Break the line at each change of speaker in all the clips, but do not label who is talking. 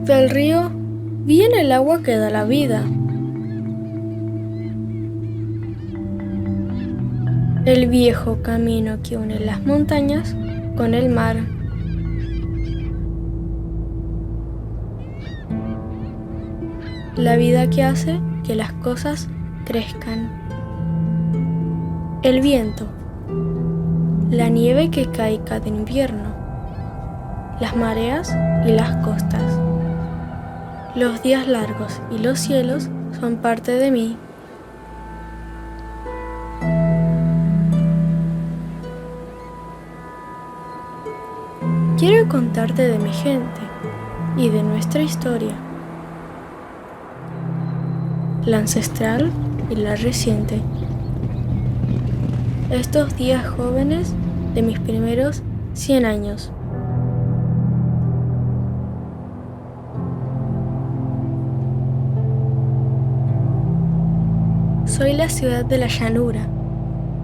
Del río viene el agua que da la vida. El viejo camino que une las montañas con el mar. La vida que hace que las cosas crezcan. El viento. La nieve que cae cada invierno. Las mareas y las costas. Los días largos y los cielos son parte de mí. Quiero contarte de mi gente y de nuestra historia, la ancestral y la reciente. Estos días jóvenes de mis primeros 100 años. Soy la ciudad de la llanura,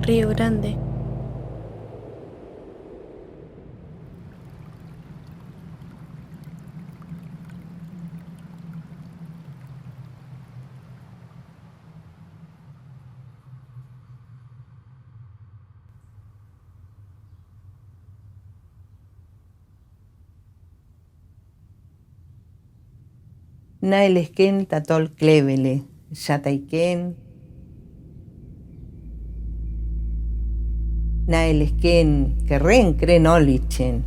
Río Grande.
Naelesken tatol clevele, yataiken. Naelesken kerren kren olichen,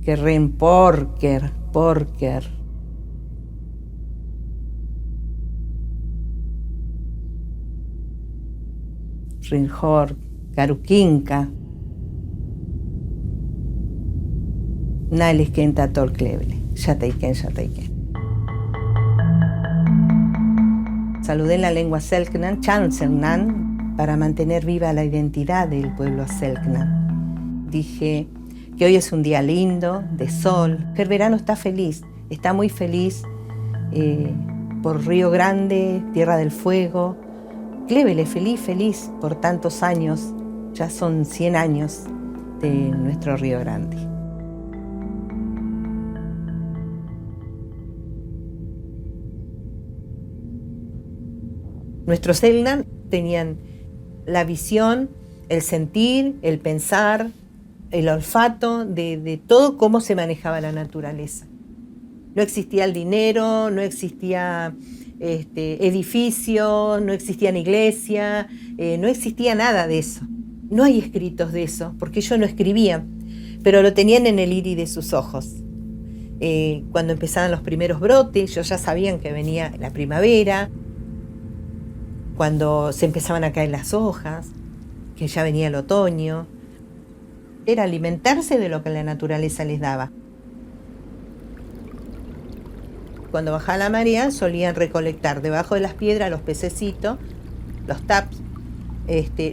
kerren porker. Rinjor, karukinka. Naelesken tatol clevele. Yataiken. Saludé en la lengua selknan, chanselnan, para mantener viva la identidad del pueblo selknan. Dije que hoy es un día lindo, de sol, que el verano está feliz, está muy feliz por Río Grande, Tierra del Fuego. Clevele, feliz por tantos años, ya son 100 años de nuestro Río Grande. Nuestros selknan tenían la visión, el sentir, el pensar, el olfato de todo cómo se manejaba la naturaleza. No existía el dinero, no existía edificio, no existía iglesia, no existía nada de eso. No hay escritos de eso, porque ellos no escribían, pero lo tenían en el iris de sus ojos. Cuando empezaban los primeros brotes, ellos ya sabían que venía la primavera. Cuando se empezaban a caer las hojas, que ya venía el otoño, era alimentarse de lo que la naturaleza les daba. Cuando bajaba la marea solían recolectar debajo de las piedras los pececitos, los taps,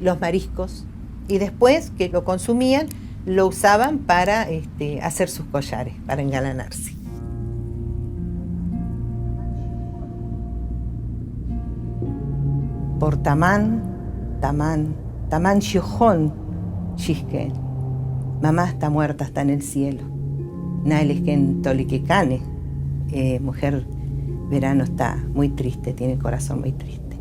los mariscos, y después que lo consumían lo usaban para hacer sus collares, para engalanarse. Por Tamán Xiojón, Xisque. Mamá está muerta, está en el cielo. Naelesken Toliquecane, mujer, verano está muy triste, tiene el corazón muy triste.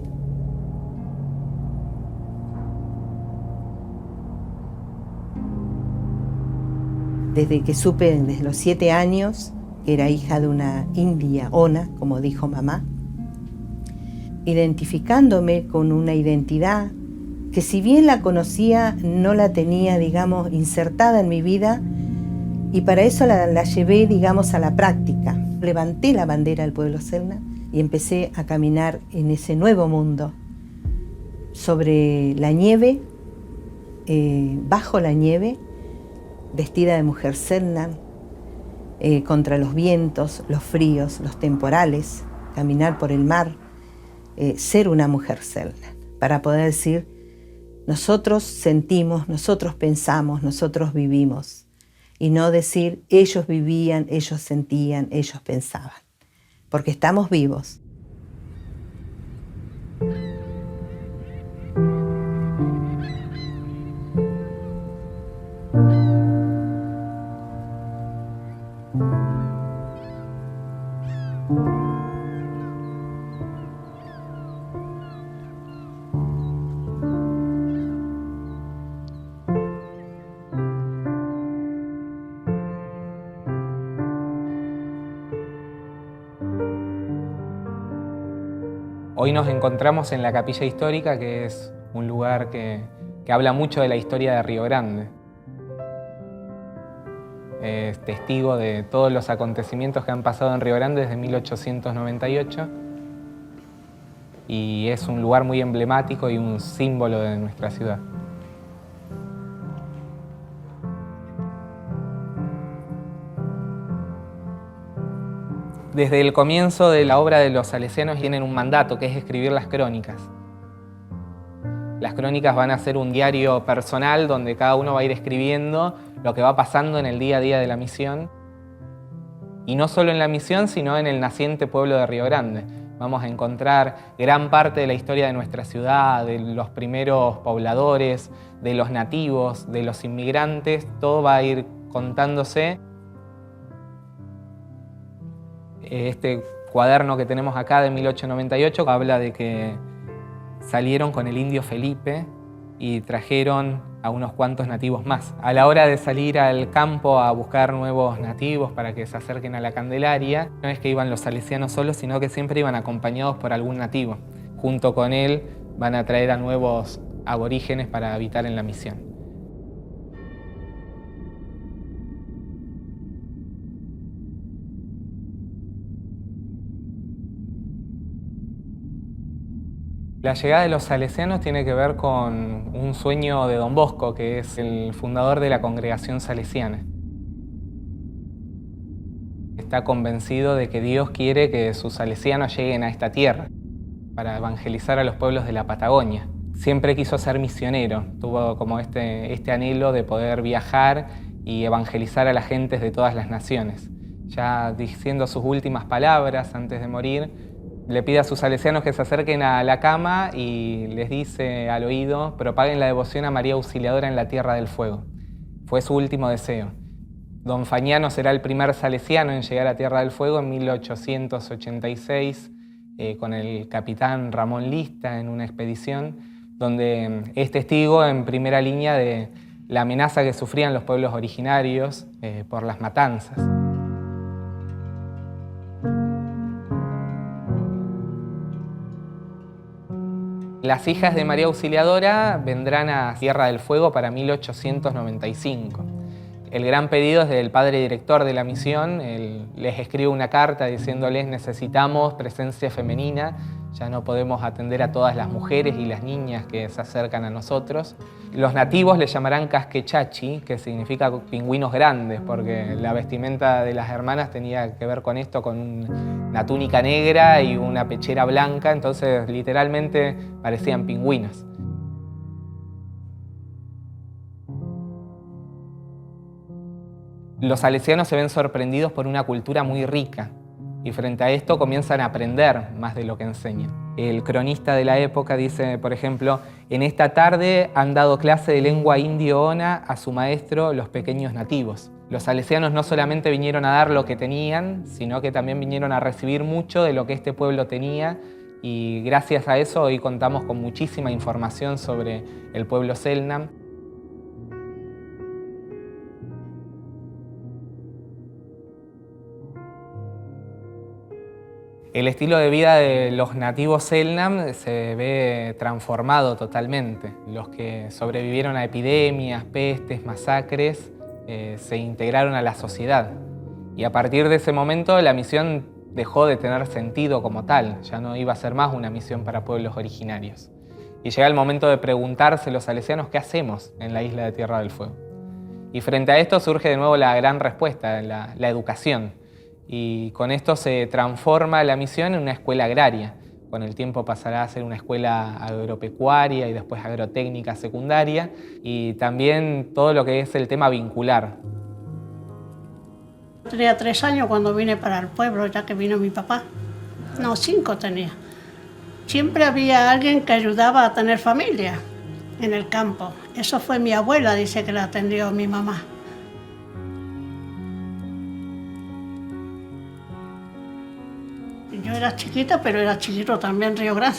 Desde que supe, desde los 7 años, que era hija de una india ona, como dijo mamá, identificándome con una identidad que si bien la conocía, no la tenía, digamos, insertada en mi vida, y para eso la llevé, digamos, a la práctica. Levanté la bandera del pueblo selknan y empecé a caminar en ese nuevo mundo, sobre la nieve, bajo la nieve, vestida de mujer selknan, contra los vientos, los fríos, los temporales, caminar por el mar, ser una mujer selknan, para poder decir, nosotros sentimos, nosotros pensamos, nosotros vivimos, y no decir, ellos vivían, ellos sentían, ellos pensaban, porque estamos vivos.
Hoy nos encontramos en la Capilla Histórica, que es un lugar que habla mucho de la historia de Río Grande. Es testigo de todos los acontecimientos que han pasado en Río Grande desde 1898 y es un lugar muy emblemático y un símbolo de nuestra ciudad. Desde el comienzo de la obra de los salesianos tienen un mandato, que es escribir las crónicas. Las crónicas van a ser un diario personal donde cada uno va a ir escribiendo lo que va pasando en el día a día de la misión. Y no solo en la misión, sino en el naciente pueblo de Río Grande. Vamos a encontrar gran parte de la historia de nuestra ciudad, de los primeros pobladores, de los nativos, de los inmigrantes. Todo va a ir contándose. Este cuaderno que tenemos acá de 1898 habla de que salieron con el indio Felipe y trajeron a unos cuantos nativos más. A la hora de salir al campo a buscar nuevos nativos para que se acerquen a la Candelaria, no es que iban los salesianos solos, sino que siempre iban acompañados por algún nativo. Junto con él van a traer a nuevos aborígenes para habitar en la misión. La llegada de los salesianos tiene que ver con un sueño de Don Bosco, que es el fundador de la congregación salesiana. Está convencido de que Dios quiere que sus salesianos lleguen a esta tierra para evangelizar a los pueblos de la Patagonia. Siempre quiso ser misionero, tuvo como este anhelo de poder viajar y evangelizar a las gentes de todas las naciones. Ya diciendo sus últimas palabras antes de morir, le pide a sus salesianos que se acerquen a la cama y les dice al oído: propaguen la devoción a María Auxiliadora en la Tierra del Fuego. Fue su último deseo. Don Fañano será el primer salesiano en llegar a Tierra del Fuego en 1886 con el capitán Ramón Lista en una expedición donde es testigo en primera línea de la amenaza que sufrían los pueblos originarios por las matanzas. Las hijas de María Auxiliadora vendrán a Tierra del Fuego para 1895. El gran pedido es del padre director de la misión. Él les escribe una carta diciéndoles: necesitamos presencia femenina, ya no podemos atender a todas las mujeres y las niñas que se acercan a nosotros. Los nativos le llamarán casquechachi, que significa pingüinos grandes, porque la vestimenta de las hermanas tenía que ver con esto, con una túnica negra y una pechera blanca, entonces literalmente parecían pingüinos. Los salesianos se ven sorprendidos por una cultura muy rica y frente a esto comienzan a aprender más de lo que enseñan. El cronista de la época dice, por ejemplo: en esta tarde han dado clase de lengua indio-ona a su maestro los pequeños nativos. Los salesianos no solamente vinieron a dar lo que tenían, sino que también vinieron a recibir mucho de lo que este pueblo tenía, y gracias a eso hoy contamos con muchísima información sobre el pueblo Selknam. El estilo de vida de los nativos Selknam se ve transformado totalmente. Los que sobrevivieron a epidemias, pestes, masacres, se integraron a la sociedad. Y a partir de ese momento la misión dejó de tener sentido como tal. Ya no iba a ser más una misión para pueblos originarios. Y llega el momento de preguntarse los salesianos: ¿qué hacemos en la isla de Tierra del Fuego? Y frente a esto surge de nuevo la gran respuesta, la educación. Y con esto se transforma la misión en una escuela agraria. Con el tiempo pasará a ser una escuela agropecuaria y después agrotécnica secundaria, y también todo lo que es el tema vincular.
Tenía 3 años cuando vine para el pueblo, ya que vino mi papá. No, 5 tenía. Siempre había alguien que ayudaba a tener familia en el campo. Eso fue mi abuela, dice, que la atendió mi mamá. Yo era chiquita, pero era chiquito también Río Grande.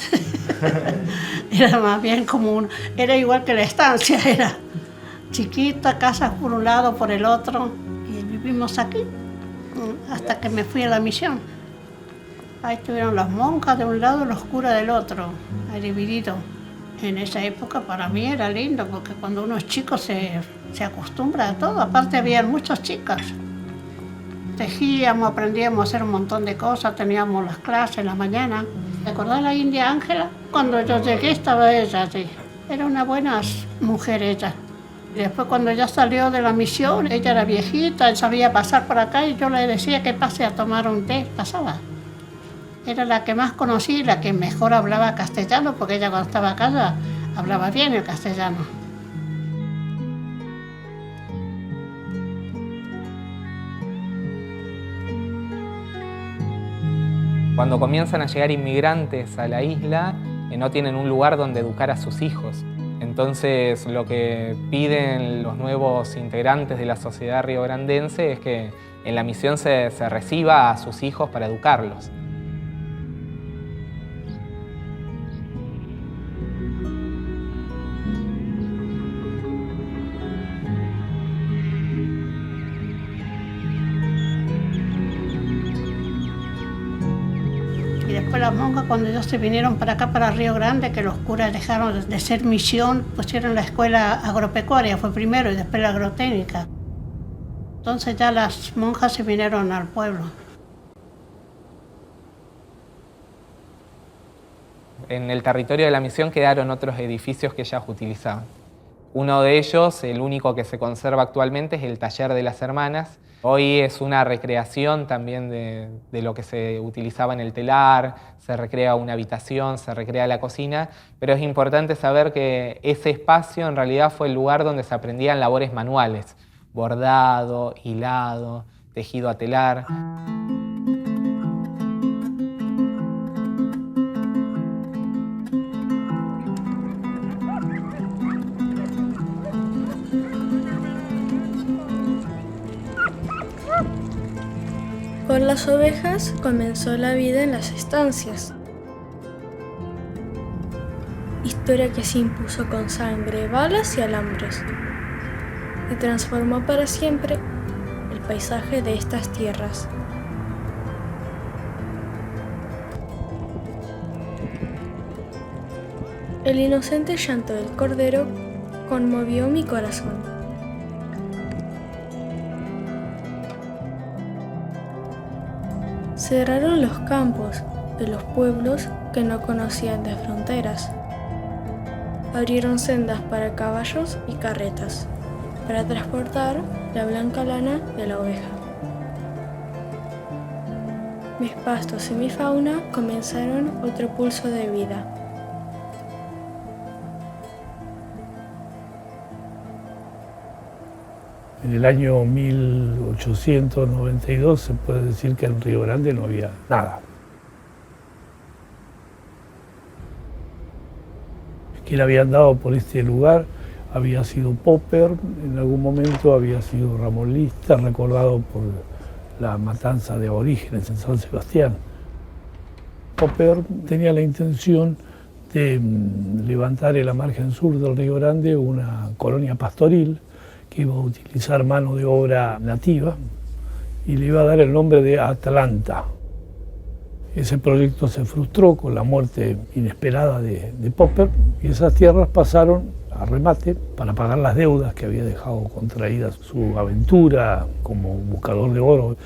Era más bien como era igual que la estancia, era chiquita, casas por un lado, por el otro, y vivimos aquí hasta que me fui a la misión. Ahí estuvieron las monjas de un lado y los curas del otro, ahí dividido. En esa época para mí era lindo, porque cuando uno es chico se acostumbra a todo. Aparte había muchas chicas. Tejíamos, aprendíamos a hacer un montón de cosas, teníamos las clases en la mañana. ¿Te acordás la India Ángela? Cuando yo llegué estaba ella allí. Era una buena mujer ella. Y después cuando ya salió de la misión, ella era viejita, sabía pasar por acá y yo le decía que pase a tomar un té, pasaba. Era la que más conocí y la que mejor hablaba castellano, porque ella cuando estaba acá ya hablaba bien el castellano.
Cuando comienzan a llegar inmigrantes a la isla, no tienen un lugar donde educar a sus hijos. Entonces, lo que piden los nuevos integrantes de la sociedad riograndense es que en la misión se reciba a sus hijos para educarlos.
Y después las monjas, cuando ellos se vinieron para acá, para Río Grande, que los curas dejaron de ser misión, pusieron la escuela agropecuaria, fue primero, y después la agrotécnica. Entonces ya las monjas se vinieron al pueblo.
En el territorio de la misión quedaron otros edificios que ellas utilizaban. Uno de ellos, el único que se conserva actualmente, es el taller de las hermanas. Hoy es una recreación también de lo que se utilizaba en el telar, se recrea una habitación, se recrea la cocina, pero es importante saber que ese espacio en realidad fue el lugar donde se aprendían labores manuales, bordado, hilado, tejido a telar.
Por las ovejas comenzó la vida en las estancias. Historia que se impuso con sangre, balas y alambres, y transformó para siempre el paisaje de estas tierras. El inocente llanto del cordero conmovió mi corazón. Cerraron los campos de los pueblos que no conocían de fronteras. Abrieron sendas para caballos y carretas, para transportar la blanca lana de la oveja. Mis pastos y mi fauna comenzaron otro pulso de vida.
En el año 1892 se puede decir que en Río Grande no había nada. Quien había andado por este lugar había sido Popper, en algún momento había sido Ramón Lista, recordado por la matanza de aborígenes en San Sebastián. Popper tenía la intención de levantar en la margen sur del Río Grande una colonia pastoril que iba a utilizar mano de obra nativa y le iba a dar el nombre de Atlanta. Ese proyecto se frustró con la muerte inesperada de Popper y esas tierras pasaron a remate para pagar las deudas que había dejado contraídas su aventura como buscador de oro.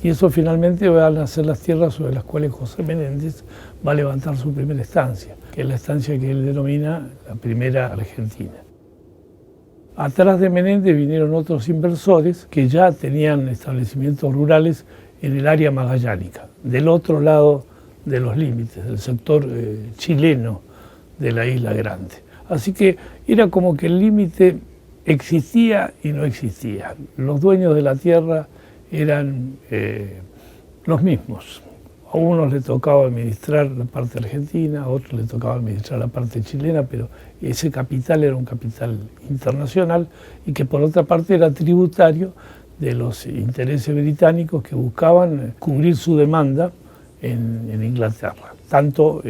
Y eso finalmente van a ser las tierras sobre las cuales José Menéndez va a levantar su primera estancia, que es la estancia que él denomina la primera Argentina. Atrás de Menéndez vinieron otros inversores que ya tenían establecimientos rurales en el área magallánica, del otro lado de los límites, del sector chileno de la Isla Grande. Así que era como que el límite existía y no existía. Los dueños de la tierra eran los mismos. A unos les tocaba administrar la parte argentina, a otros les tocaba administrar la parte chilena, pero ese capital era un capital internacional y que por otra parte era tributario de los intereses británicos que buscaban cubrir su demanda en Inglaterra, tanto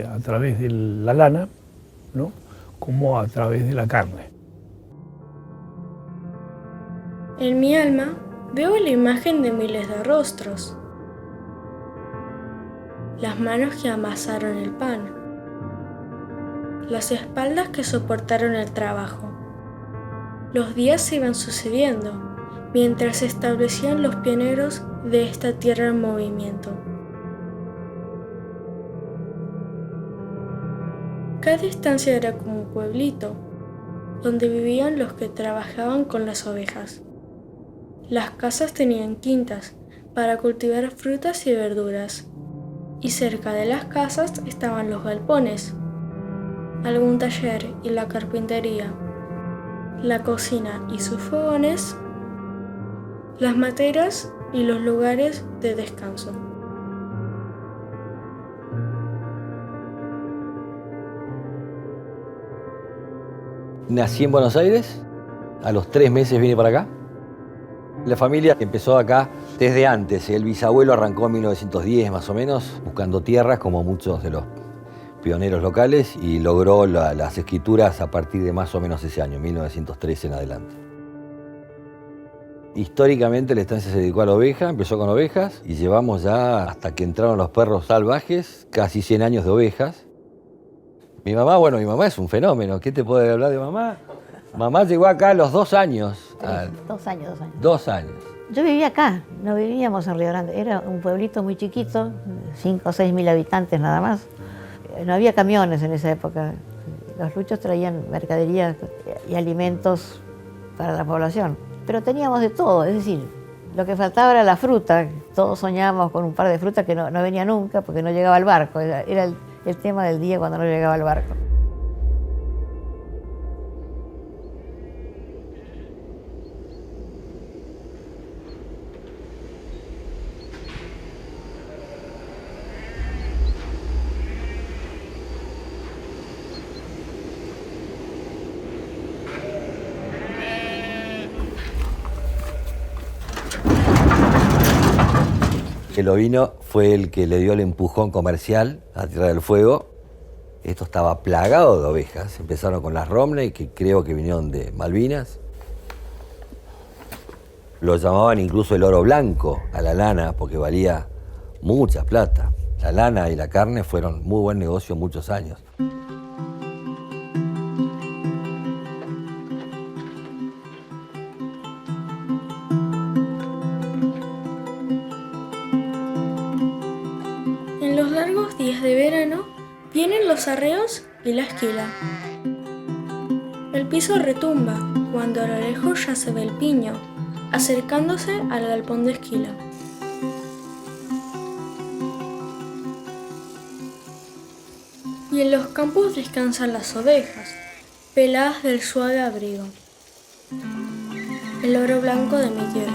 a través de la lana, ¿no?, como a través de la carne.
En mi alma veo la imagen de miles de rostros. las manos que amasaron el pan, las espaldas que soportaron el trabajo. Los días se iban sucediendo mientras se establecían los pioneros de esta tierra en movimiento. Cada estancia era como un pueblito, donde vivían los que trabajaban con las ovejas. Las casas tenían quintas para cultivar frutas y verduras, y cerca de las casas estaban los galpones, algún taller y la carpintería, la cocina y sus fogones, las materas y los lugares de descanso.
Nací en Buenos Aires, a los 3 meses vine para acá. La familia empezó acá desde antes. El bisabuelo arrancó en 1910 más o menos, buscando tierras como muchos de los pioneros locales, y logró las escrituras a partir de más o menos ese año, 1913 en adelante. Históricamente la estancia se dedicó a la oveja, empezó con ovejas y llevamos ya, hasta que entraron los perros salvajes, casi 100 años de ovejas. Mi mamá es un fenómeno. ¿Qué te puedo hablar de mamá? Mamá llegó acá a los 2 años.
2 años.
2 años.
Yo vivía acá, no vivíamos en Río Grande. Era un pueblito muy chiquito, 5 o 6 mil habitantes nada más. No había camiones en esa época. Los luchos traían mercadería y alimentos para la población. Pero teníamos de todo, es decir, lo que faltaba era la fruta. Todos soñábamos con un par de frutas que no venía nunca porque no llegaba el barco. Era el tema del día cuando no llegaba el barco.
El ovino fue el que le dio el empujón comercial a Tierra del Fuego. Esto estaba plagado de ovejas. Empezaron con las Romney, que creo que vinieron de Malvinas. Lo llamaban incluso el oro blanco a la lana, porque valía mucha plata. La lana y la carne fueron muy buen negocio muchos años.
En los largos días de verano vienen los arreos y la esquila. El piso retumba cuando a lo lejos ya se ve el piño, acercándose al galpón de esquila. Y en los campos descansan las ovejas, peladas del suave abrigo. El oro blanco de mi tierra.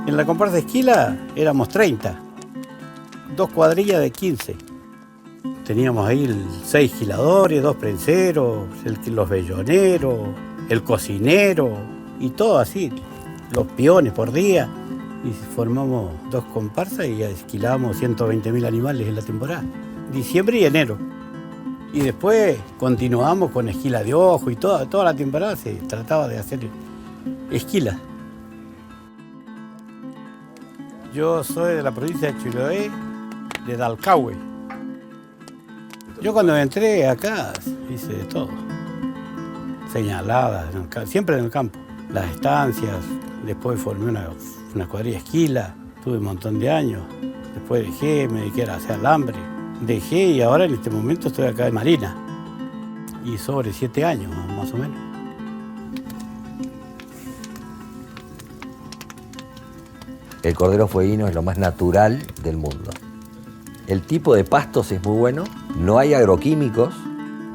En la comparsa de Esquila éramos 30, 2 cuadrillas de 15. Teníamos ahí 6 giladores, 2 prenseros, los velloneros, el cocinero y todo así, los peones por día. Y formamos 2 comparsas y esquilábamos 120.000 animales en la temporada, diciembre y enero. Y después continuamos con esquila de ojo y toda la temporada se trataba de hacer esquila. Yo soy de la provincia de Chiloé, de Dalcahue. Yo cuando entré acá hice de todo. Señaladas, siempre en el campo. Las estancias, después formé una cuadrilla esquila, tuve un montón de años. Después dejé, me dediqué a hacer alambre. Dejé y ahora en este momento estoy acá en Marina. Y sobre 7 años más o menos.
El cordero fueguino es lo más natural del mundo. El tipo de pastos es muy bueno, no hay agroquímicos,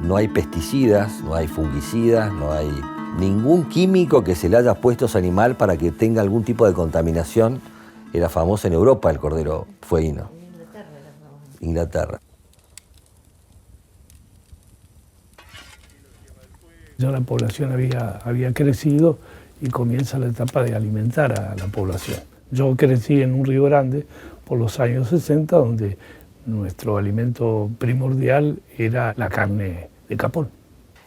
no hay pesticidas, no hay fungicidas, no hay ningún químico que se le haya puesto a ese animal para que tenga algún tipo de contaminación. Era famoso en Europa el cordero fueguino. Inglaterra.
Ya la población había crecido y comienza la etapa de alimentar a la población. Yo crecí en un Río Grande por los años 60, donde nuestro alimento primordial era la carne de capón.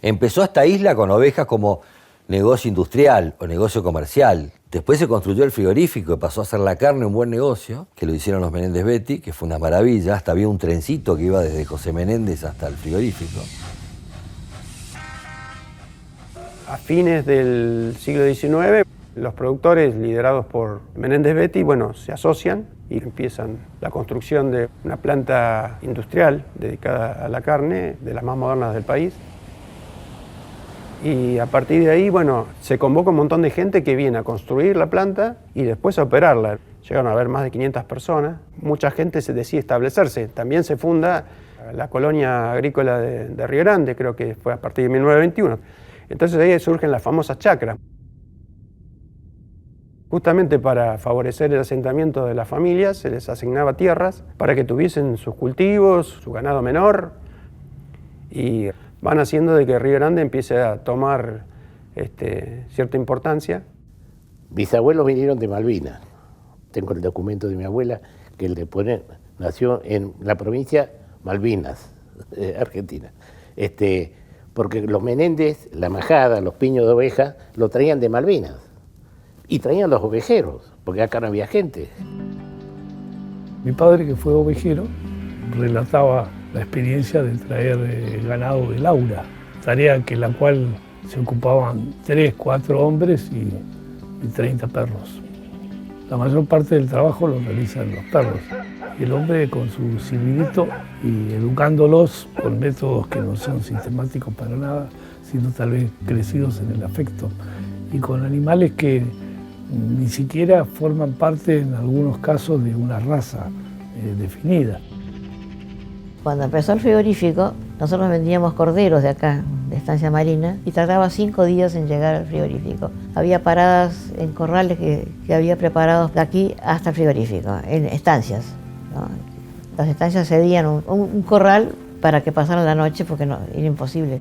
Empezó esta isla con ovejas como negocio industrial o negocio comercial. Después se construyó el frigorífico y pasó a ser la carne un buen negocio, que lo hicieron los Menéndez Betti, que fue una maravilla. Hasta había un trencito que iba desde José Menéndez hasta el frigorífico.
A fines del siglo XIX, los productores liderados por Menéndez Betti, se asocian y empiezan la construcción de una planta industrial dedicada a la carne, de las más modernas del país. Y a partir de ahí, se convoca un montón de gente que viene a construir la planta y después a operarla. Llegaron a haber más de 500 personas. Mucha gente se decide establecerse. También se funda la colonia agrícola de Río Grande, creo que fue a partir de 1921. Entonces ahí surgen las famosas chacras. Justamente para favorecer el asentamiento de las familias se les asignaba tierras para que tuviesen sus cultivos, su ganado menor, y van haciendo de que Río Grande empiece a tomar cierta importancia.
Mis abuelos vinieron de Malvinas. Tengo el documento de mi abuela que le pone, nació en la provincia Malvinas, Argentina. Porque los Menéndez, la majada, los piños de oveja, lo traían de Malvinas. Y traían los ovejeros, porque acá no había gente.
Mi padre, que fue ovejero, relataba la experiencia de traer ganado de Laura, tarea que la cual se ocupaban 3, 4 hombres y 30 perros. La mayor parte del trabajo lo realizan los perros. Y el hombre con su silbidito y educándolos con métodos que no son sistemáticos para nada, sino tal vez crecidos en el afecto. Y con animales que ni siquiera forman parte en algunos casos de una raza definida.
Cuando empezó el frigorífico, nosotros vendíamos corderos de acá, de Estancia Marina, y tardaba 5 días en llegar al frigorífico. Había paradas en corrales que había preparados de aquí hasta el frigorífico, en estancias, ¿no? Las estancias cedían un corral para que pasaran la noche porque no, era imposible.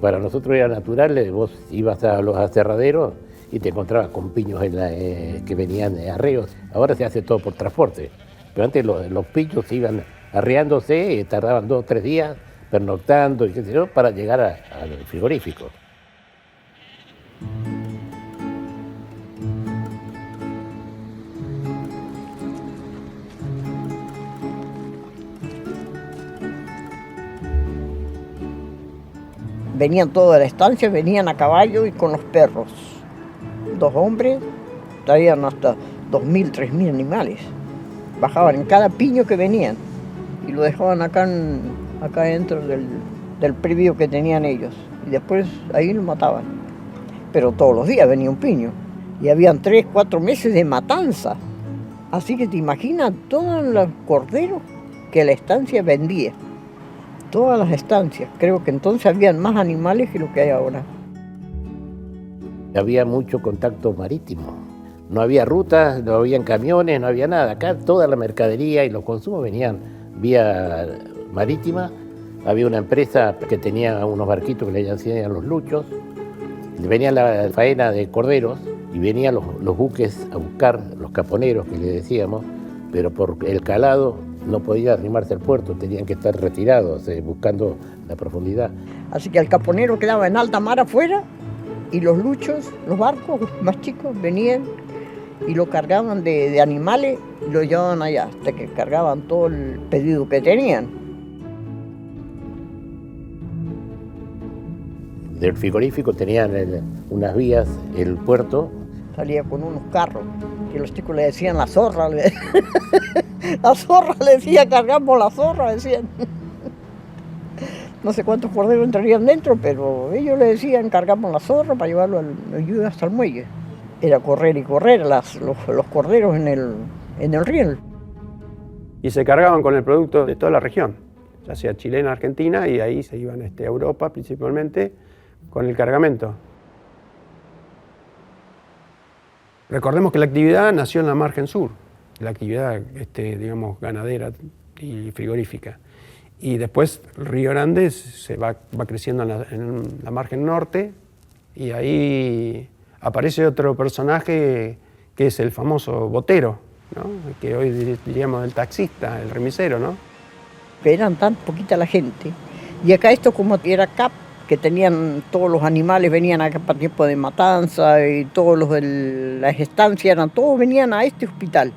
Para nosotros era natural, vos ibas a los aserraderos y te encontrabas con piños que venían de arreos. Ahora se hace todo por transporte, pero antes los piños iban arreándose y tardaban 2 o 3 días pernoctando y qué sé yo, para llegar al frigorífico.
Venían toda la estancia, venían a caballo y con los perros. 2 hombres, traían hasta 2.000, 3.000 animales. Bajaban en cada piño que venían y lo dejaban acá dentro del previo que tenían ellos. Y después ahí lo mataban. Pero todos los días venía un piño. Y habían 3, 4 meses de matanza. Así que te imaginas todos los corderos que la estancia vendía. Todas las estancias. Creo que entonces habían más animales que lo que hay ahora.
Había mucho contacto marítimo. No había rutas, no habían camiones, no había nada. Acá toda la mercadería y los consumos venían vía marítima. Había una empresa que tenía unos barquitos que le decían los luchos. Venía la faena de corderos y venían los buques a buscar, los caponeros que le decíamos, pero por el calado no podía arrimarse al puerto, tenían que estar retirados, buscando la profundidad.
Así que el caponero quedaba en alta mar afuera y los luchos, los barcos más chicos, venían y lo cargaban de animales y lo llevaban allá hasta que cargaban todo el pedido que tenían.
Del frigorífico tenían unas vías, el puerto.
Salía con unos carros que los chicos le decían la zorra. La zorra le decía, cargamos la zorra, decían. No sé cuántos corderos entrarían dentro, pero ellos le decían, cargamos la zorra para llevarlo hasta el muelle. Era correr y correr los corderos en el riel.
Y se cargaban con el producto de toda la región, ya sea chilena, argentina, y ahí se iban a Europa principalmente con el cargamento. Recordemos que la actividad nació en la margen sur, la actividad digamos, ganadera y frigorífica. Y después Río Grande se va creciendo en la margen norte y ahí Aparece otro personaje que es el famoso botero, ¿no? Que hoy diríamos el taxista, el remisero, ¿no?
Eran tan poquita la gente. Y acá esto como era CAP, que tenían todos los animales, venían acá para tiempo de matanza y todos los de las estancias, todos venían a este hospital.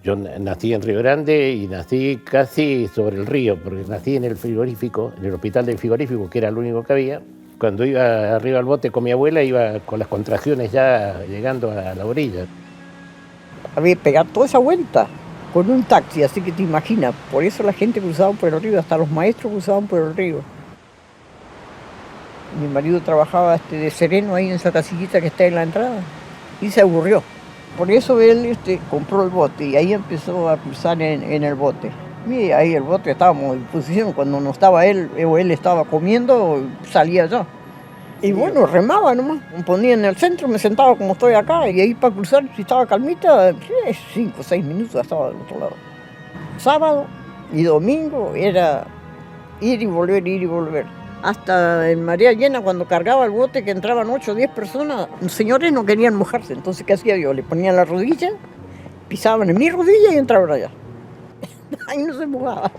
Yo nací en Río Grande y nací casi sobre el río, porque nací en el frigorífico, en el hospital del frigorífico, que era lo único que había. Cuando iba arriba al bote con mi abuela, iba con las contracciones ya llegando a la orilla.
Había que pegar toda esa vuelta con un taxi, así que te imaginas, por eso la gente cruzaba por el río, hasta los maestros cruzaban por el río. Mi marido trabajaba de sereno ahí en esa casillita que está en la entrada y se aburrió. Por eso él compró el bote y ahí empezó a cruzar en el bote. Y ahí el bote estábamos en posición, cuando no estaba él o él estaba comiendo, salía yo. Y bueno, remaba nomás, me ponía en el centro, me sentaba como estoy acá y ahí para cruzar, si estaba calmita, 5 o 6 minutos estaba del otro lado. Sábado y domingo era ir y volver, ir y volver. Hasta en María Llena, cuando cargaba el bote, que entraban 8 o 10 personas, los señores no querían mojarse. Entonces, ¿qué hacía yo? Le ponían la rodilla, pisaban en mi rodilla y entraban allá. Ahí no se mojaban.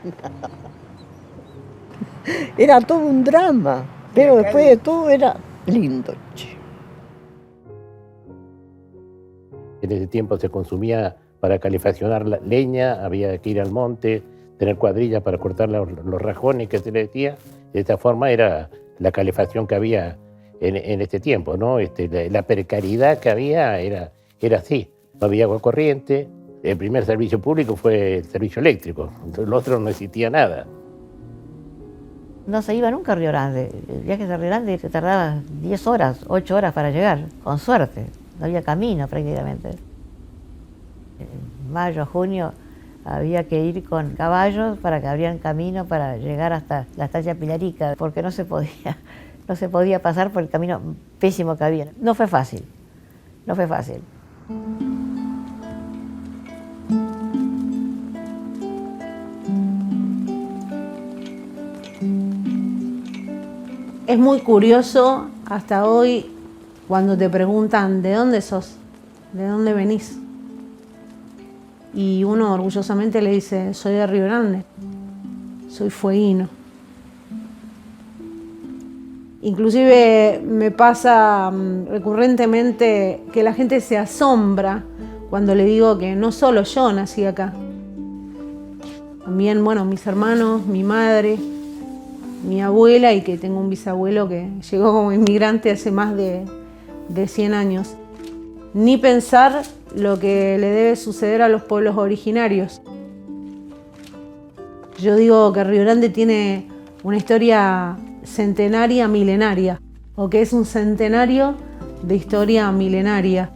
Era todo un drama, pero después de todo era lindo.
En ese tiempo se consumía para calefaccionar la leña, había que ir al monte, tener cuadrillas para cortar los rajones que se le decía. De esta forma era la calefacción que había en este tiempo, ¿no? La precariedad que había era así. No había agua corriente. El primer servicio público fue el servicio eléctrico. Entonces, lo otro no existía nada.
No se iba nunca a Río Grande. El viaje de Río Grande se tardaba 10 horas, 8 horas para llegar, con suerte. No había camino prácticamente. En mayo, junio, había que ir con caballos para que abrieran camino para llegar hasta la estancia Pilarica, porque no se podía pasar por el camino pésimo que había. No fue fácil, no fue fácil.
Es muy curioso hasta hoy cuando te preguntan ¿de dónde sos? ¿De dónde venís? Y uno orgullosamente le dice, soy de Río Grande, soy fueguino. Inclusive me pasa recurrentemente que la gente se asombra cuando le digo que no solo yo nací acá. También, bueno, mis hermanos, mi madre, mi abuela y que tengo un bisabuelo que llegó como inmigrante hace más de 100 años. Ni pensar lo que le debe suceder a los pueblos originarios. Yo digo que Río Grande tiene una historia centenaria, milenaria, o que es un centenario de historia milenaria,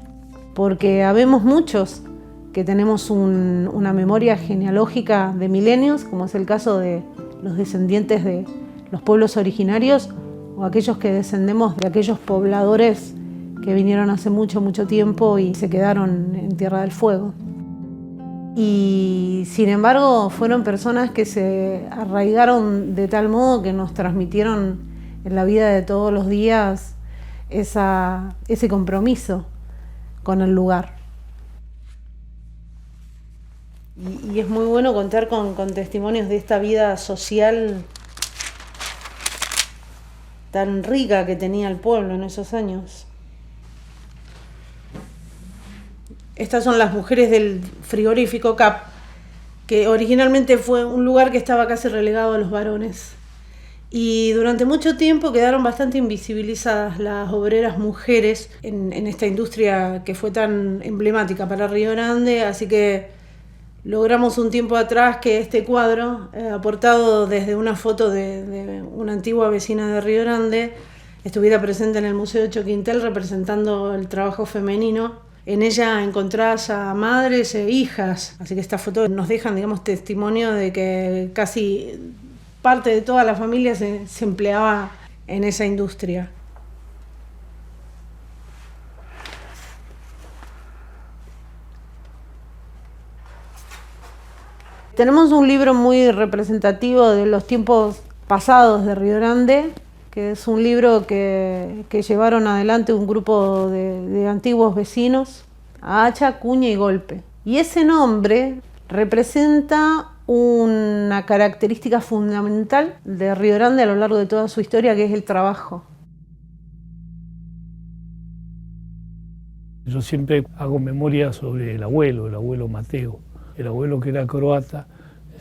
porque habemos muchos que tenemos una memoria genealógica de milenios, como es el caso de los descendientes de los pueblos originarios, o aquellos que descendemos de aquellos pobladores que vinieron hace mucho, mucho tiempo y se quedaron en Tierra del Fuego. Y sin embargo fueron personas que se arraigaron de tal modo que nos transmitieron en la vida de todos los días ese compromiso con el lugar. Y es muy bueno contar con testimonios de esta vida social tan rica que tenía el pueblo en esos años. Estas son las mujeres del frigorífico CAP, que originalmente fue un lugar que estaba casi relegado a los varones. Y durante mucho tiempo quedaron bastante invisibilizadas las obreras mujeres en esta industria que fue tan emblemática para Río Grande, así que logramos un tiempo atrás que este cuadro, aportado desde una foto de una antigua vecina de Río Grande, estuviera presente en el Museo de Choquintel representando el trabajo femenino. En ella encontrás a madres e hijas, así que estas fotos nos dejan, digamos, testimonio de que casi parte de toda la familia se empleaba en esa industria. Tenemos un libro muy representativo de los tiempos pasados de Río Grande, que que es un libro que llevaron adelante un grupo de antiguos vecinos, a hacha, cuña y golpe. Y ese nombre representa una característica fundamental de Río Grande a lo largo de toda su historia, que es el trabajo.
Yo siempre hago memoria sobre el abuelo Mateo. El abuelo, que era croata,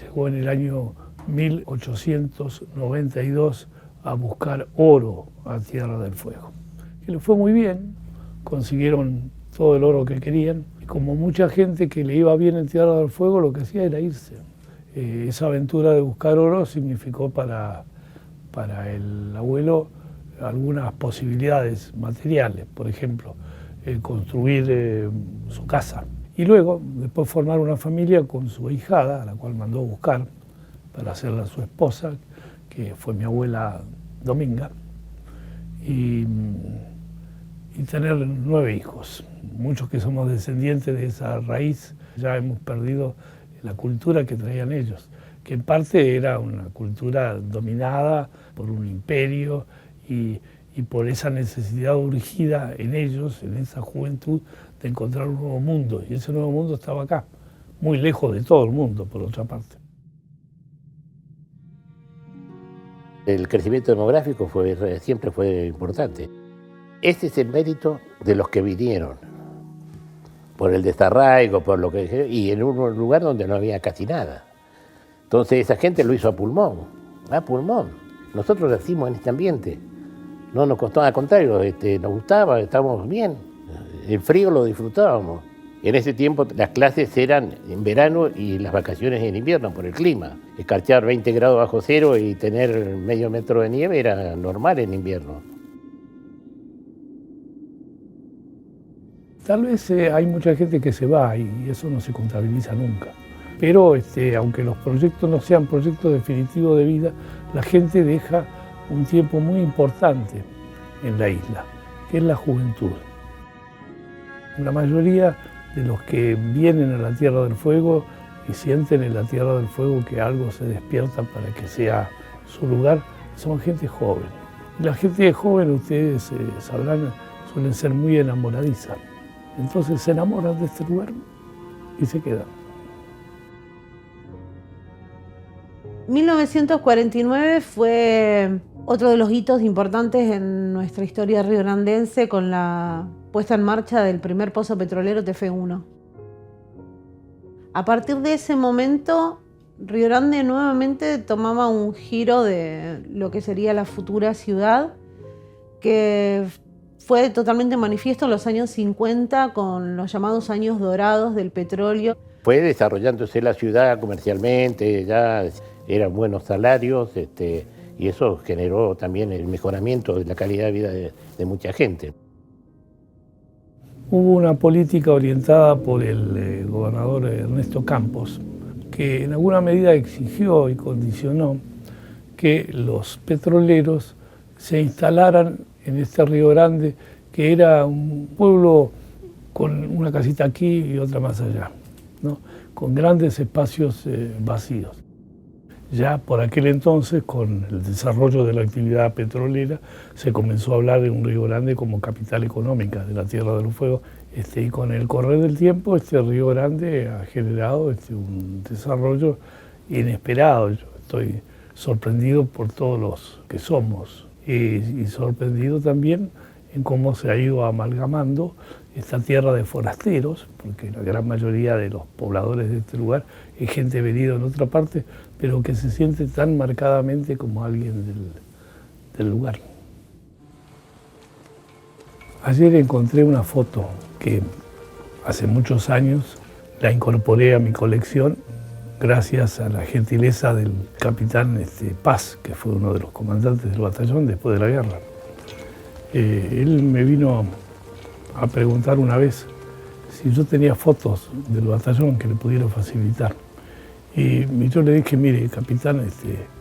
llegó en el año 1892 a buscar oro a Tierra del Fuego. Y le fue muy bien, consiguieron todo el oro que querían. Y como mucha gente que le iba bien en Tierra del Fuego, lo que hacía era irse. Esa aventura de buscar oro significó para el abuelo algunas posibilidades materiales, por ejemplo, construir su casa. Y luego, después formar una familia con su ahijada, a la cual mandó a buscar para hacerla su esposa, que fue mi abuela Dominga, y tener 9 hijos. Muchos que somos descendientes de esa raíz ya hemos perdido la cultura que traían ellos, que en parte era una cultura dominada por un imperio y por esa necesidad urgida en ellos, en esa juventud, de encontrar un nuevo mundo. Y ese nuevo mundo estaba acá, muy lejos de todo el mundo, por otra parte.
El crecimiento demográfico siempre fue importante. Este es el mérito de los que vinieron, por el desarraigo, por lo que, y en un lugar donde no había casi nada. Entonces esa gente lo hizo a pulmón. Nosotros nacimos en este ambiente. No nos costó, al contrario, nos gustaba, estábamos bien. El frío lo disfrutábamos. En ese tiempo las clases eran en verano y las vacaciones en invierno por el clima. Escarchar 20 grados bajo cero y tener medio metro de nieve era normal en invierno.
Tal vez hay mucha gente que se va y eso no se contabiliza nunca. Pero aunque los proyectos no sean proyectos definitivos de vida, la gente deja un tiempo muy importante en la isla, que es la juventud. La mayoría de los que vienen a la Tierra del Fuego y sienten en la Tierra del Fuego que algo se despierta para que sea su lugar, son gente joven. Y la gente joven, ustedes sabrán, suelen ser muy enamoradizas. Entonces se enamoran de este lugar y se quedan.
1949 fue otro de los hitos importantes en nuestra historia riograndense con la puesta en marcha del primer pozo petrolero TF1. A partir de ese momento, Río Grande nuevamente tomaba un giro de lo que sería la futura ciudad, que fue totalmente manifiesto en los años 50 con los llamados años dorados del petróleo.
Fue desarrollándose la ciudad comercialmente, ya eran buenos salarios, y eso generó también el mejoramiento de la calidad de vida de mucha gente.
Hubo una política orientada por el gobernador Ernesto Campos, que en alguna medida exigió y condicionó que los petroleros se instalaran en este Río Grande, que era un pueblo con una casita aquí y otra más allá, ¿no? Con grandes espacios vacíos. Ya por aquel entonces, con el desarrollo de la actividad petrolera, se comenzó a hablar de un Río Grande como capital económica de la Tierra del Fuego. Y con el correr del tiempo, este Río Grande ha generado un desarrollo inesperado. Yo estoy sorprendido por todos los que somos y sorprendido también en cómo se ha ido amalgamando esta tierra de forasteros, porque la gran mayoría de los pobladores de este lugar es gente venida en otra parte, pero que se siente tan marcadamente como alguien del lugar. Ayer encontré una foto que hace muchos años la incorporé a mi colección gracias a la gentileza del capitán Paz, que fue uno de los comandantes del batallón después de la guerra. Él me vino a preguntar una vez si yo tenía fotos del batallón que le pudiera facilitar. Y yo le dije, mire, capitán,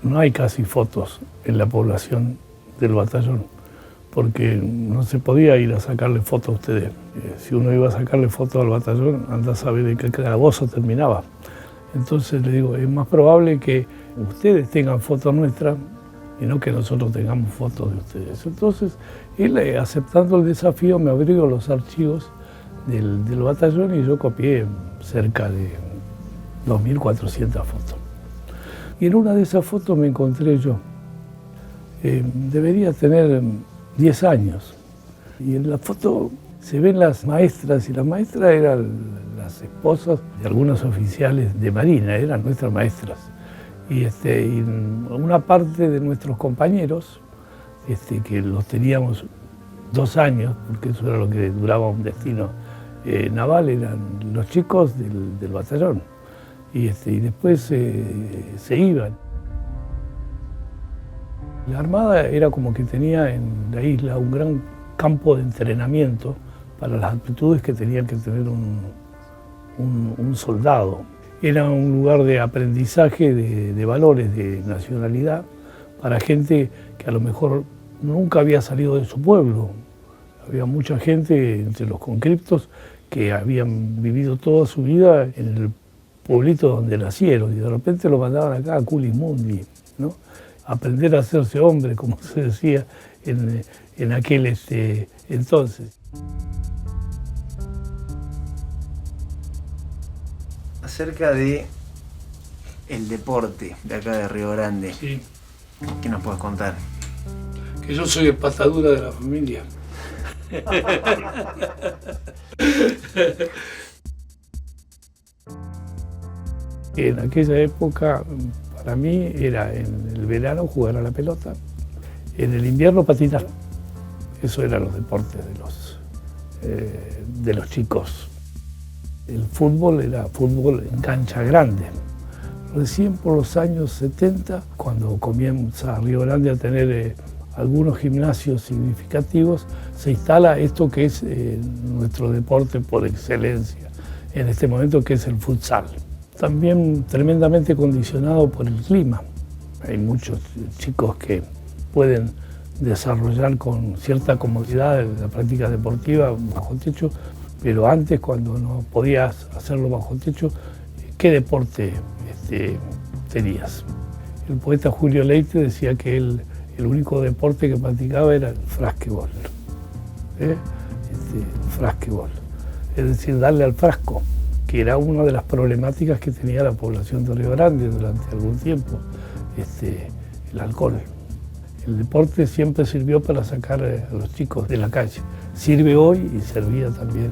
no hay casi fotos en la población del batallón, porque no se podía ir a sacarle fotos a ustedes. Si uno iba a sacarle fotos al batallón, anda a saber de qué calabozo terminaba. Entonces le digo, es más probable que ustedes tengan fotos nuestras y no que nosotros tengamos fotos de ustedes. Entonces, él, aceptando el desafío, me abrió los archivos del batallón y yo copié cerca de 2.400 fotos. Y en una de esas fotos me encontré yo. Debería tener 10 años. Y en la foto se ven las maestras, y las maestras eran las esposas de algunos oficiales de Marina, eran nuestras maestras. Y una parte de nuestros compañeros, que los teníamos 2 años, porque eso era lo que duraba un destino naval, eran los chicos del batallón. Y después se iban. La Armada era como que tenía en la isla un gran campo de entrenamiento para las aptitudes que tenía que tener un soldado. Era un lugar de aprendizaje de valores, de nacionalidad, para gente que a lo mejor nunca había salido de su pueblo. Había mucha gente entre los conscriptos que habían vivido toda su vida en el pueblito donde nacieron y de repente lo mandaban acá a Culis Mundi, ¿no? Aprender a hacerse hombre, como se decía en aquel entonces.
Acerca de el deporte de acá de Río Grande,
sí.
¿Qué nos puedes contar?
Que yo soy el patadura de la familia. En aquella época, para mí, era en el verano jugar a la pelota, en el invierno patinar. Eso eran los deportes de los chicos. El fútbol era fútbol en cancha grande. Recién por los años 70, cuando comienza Río Grande a tener algunos gimnasios significativos, se instala esto que es nuestro deporte por excelencia en este momento, que es el futsal. También tremendamente condicionado por el clima. Hay muchos chicos que pueden desarrollar con cierta comodidad la práctica deportiva bajo techo, pero antes, cuando no podías hacerlo bajo techo, ¿qué deporte tenías? El poeta Julio Leite decía que el único deporte que practicaba era el frasquebol. El frasquebol, es decir, darle al frasco, que era una de las problemáticas que tenía la población de Río Grande durante algún tiempo, el alcohol. El deporte siempre sirvió para sacar a los chicos de la calle. Sirve hoy y servía también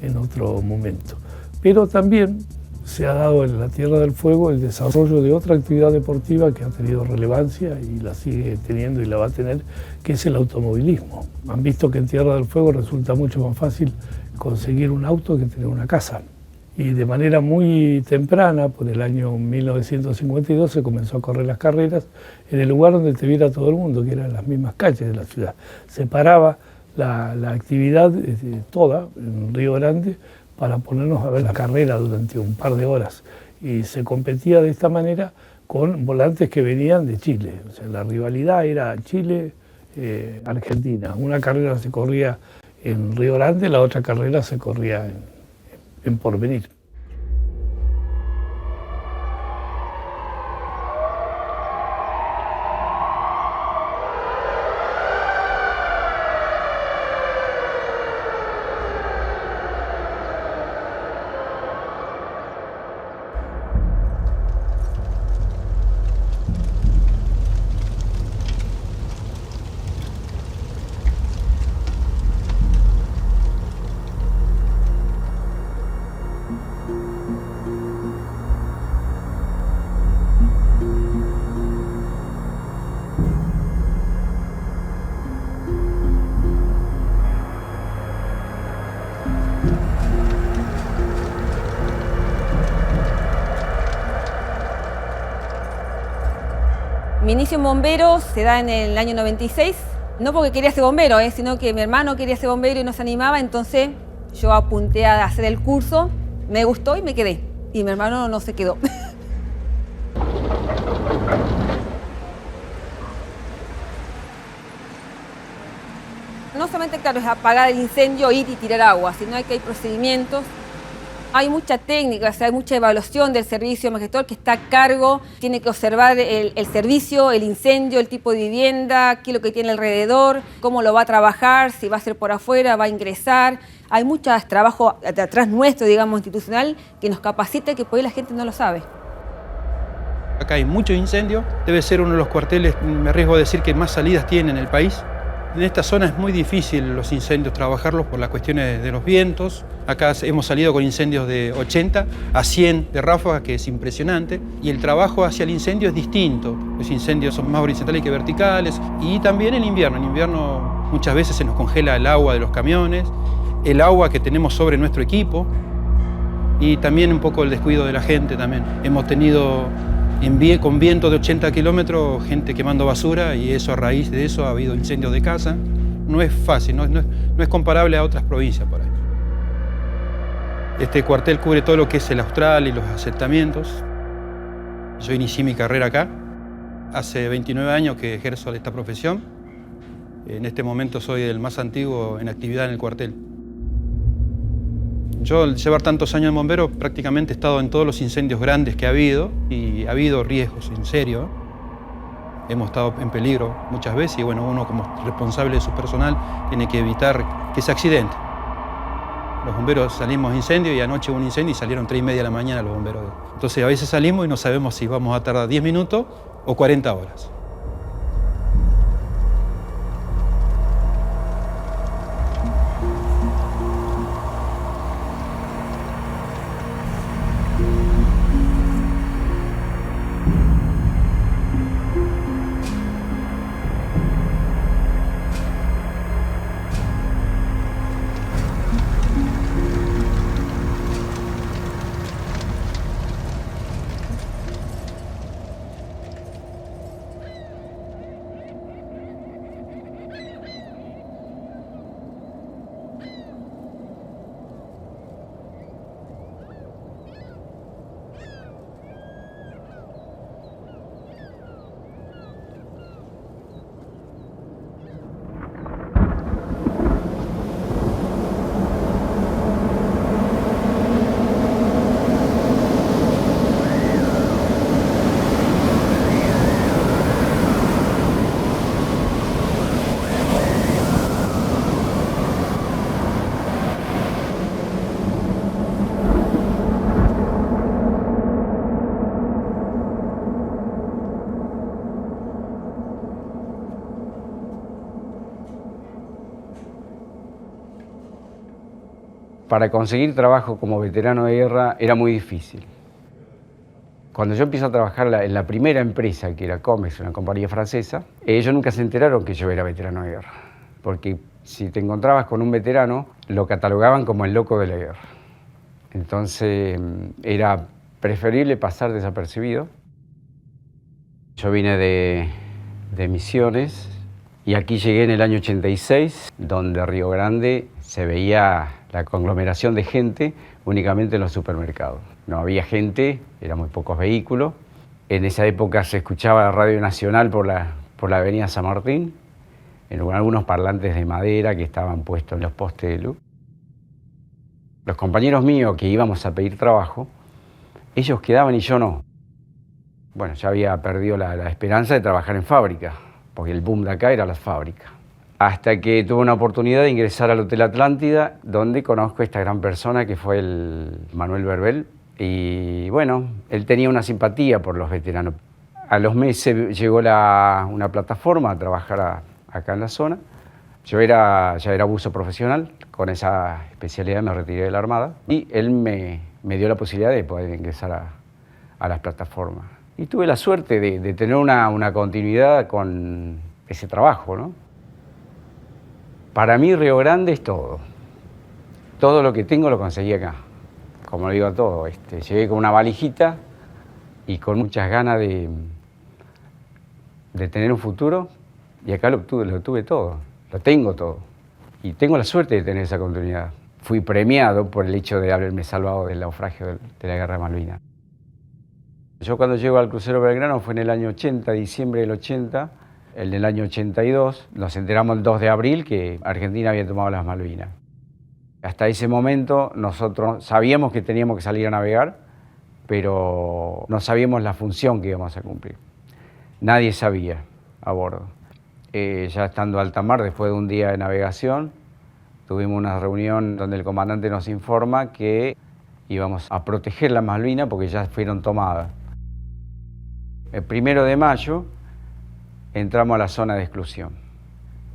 en otro momento. Pero también se ha dado en la Tierra del Fuego el desarrollo de otra actividad deportiva que ha tenido relevancia y la sigue teniendo y la va a tener, que es el automovilismo. Han visto que en Tierra del Fuego resulta mucho más fácil conseguir un auto que tener una casa. Y de manera muy temprana, por el año 1952, se comenzó a correr las carreras en el lugar donde te viera todo el mundo, que eran las mismas calles de la ciudad. Se paraba la actividad toda en Río Grande para ponernos a ver la carrera durante un par de horas. Y se competía de esta manera con volantes que venían de Chile. O sea, la rivalidad era Chile-Argentina. Una carrera se corría en Río Grande, la otra carrera se corría en Porvenir.
Mi inicio en bomberos se da en el año 96, no porque quería ser bombero, sino que mi hermano quería ser bombero y nos animaba, entonces yo apunté a hacer el curso, me gustó y me quedé. Y mi hermano no se quedó. No solamente, claro, es apagar el incendio, ir y tirar agua, sino que hay procedimientos Hay mucha técnica, o sea, hay mucha evaluación del servicio gestor que está a cargo, tiene que observar el servicio, el incendio, el tipo de vivienda, qué es lo que tiene alrededor, cómo lo va a trabajar, si va a ser por afuera, va a ingresar. Hay mucho trabajo atrás nuestro, digamos, institucional, que nos capacita y que por ahí la gente no lo sabe.
Acá hay muchos incendios, debe ser uno de los cuarteles, me arriesgo a decir, que más salidas tiene en el país. En esta zona es muy difícil los incendios trabajarlos por las cuestiones de los vientos. Acá hemos salido con incendios de 80 a 100 de ráfaga, que es impresionante. Y el trabajo hacia el incendio es distinto. Los incendios son más horizontales que verticales. Y también en invierno. En invierno muchas veces se nos congela el agua de los camiones, el agua que tenemos sobre nuestro equipo y también un poco el descuido de la gente también. Hemos tenido con viento de 80 kilómetros, gente quemando basura, y eso, a raíz de eso ha habido incendios de casa. No es fácil, no es comparable a otras provincias por ahí. Este cuartel cubre todo lo que es el austral y los asentamientos. Yo inicié mi carrera acá. Hace 29 años que ejerzo esta profesión. En este momento soy el más antiguo en actividad en el cuartel. Yo, al llevar tantos años en bombero, prácticamente he estado en todos los incendios grandes que ha habido, y ha habido riesgos, en serio. Hemos estado en peligro muchas veces y bueno, uno como responsable de su personal tiene que evitar que se accidente. Los bomberos salimos a incendio y anoche hubo un incendio y salieron 3:30 de la mañana los bomberos. Entonces a veces salimos y no sabemos si vamos a tardar 10 minutos o 40 horas.
Para conseguir trabajo como veterano de guerra era muy difícil. Cuando yo empiezo a trabajar en la primera empresa, que era Comex, una compañía francesa, ellos nunca se enteraron que yo era veterano de guerra. Porque si te encontrabas con un veterano, lo catalogaban como el loco de la guerra. Entonces era preferible pasar desapercibido. Yo vine de Misiones y aquí llegué en el año 86, donde Río Grande se veía la conglomeración de gente únicamente en los supermercados. No había gente, eran muy pocos vehículos. En esa época se escuchaba la radio nacional por la avenida San Martín, en algunos parlantes de madera que estaban puestos en los postes de luz. Los compañeros míos que íbamos a pedir trabajo, ellos quedaban y yo no. Bueno, ya había perdido la esperanza de trabajar en fábrica, porque el boom de acá era las fábricas. Hasta que tuve una oportunidad de ingresar al Hotel Atlántida, donde conozco a esta gran persona que fue el Manuel Berbel. Y bueno, él tenía una simpatía por los veteranos. A los meses llegó una plataforma a trabajar acá en la zona. Yo ya era buzo profesional, con esa especialidad me retiré de la Armada. Y él me dio la posibilidad de poder ingresar a las plataformas. Y tuve la suerte de tener una continuidad con ese trabajo, ¿no? Para mí Río Grande es todo. Todo lo que tengo lo conseguí acá. Como lo digo a todo, llegué con una valijita y con muchas ganas de tener un futuro, y acá lo tuve todo, lo tengo todo. Y tengo la suerte de tener esa continuidad. Fui premiado por el hecho de haberme salvado del naufragio de la Guerra de Malvinas. Yo cuando llego al crucero Belgrano fue en el año 80, diciembre del 80, el del año 82, nos enteramos el 2 de abril que Argentina había tomado las Malvinas. Hasta ese momento nosotros sabíamos que teníamos que salir a navegar, pero no sabíamos la función que íbamos a cumplir. Nadie sabía a bordo. Ya estando a alta mar, después de un día de navegación, tuvimos una reunión donde el comandante nos informa que íbamos a proteger las Malvinas porque ya fueron tomadas. El 1 de mayo entramos a la zona de exclusión,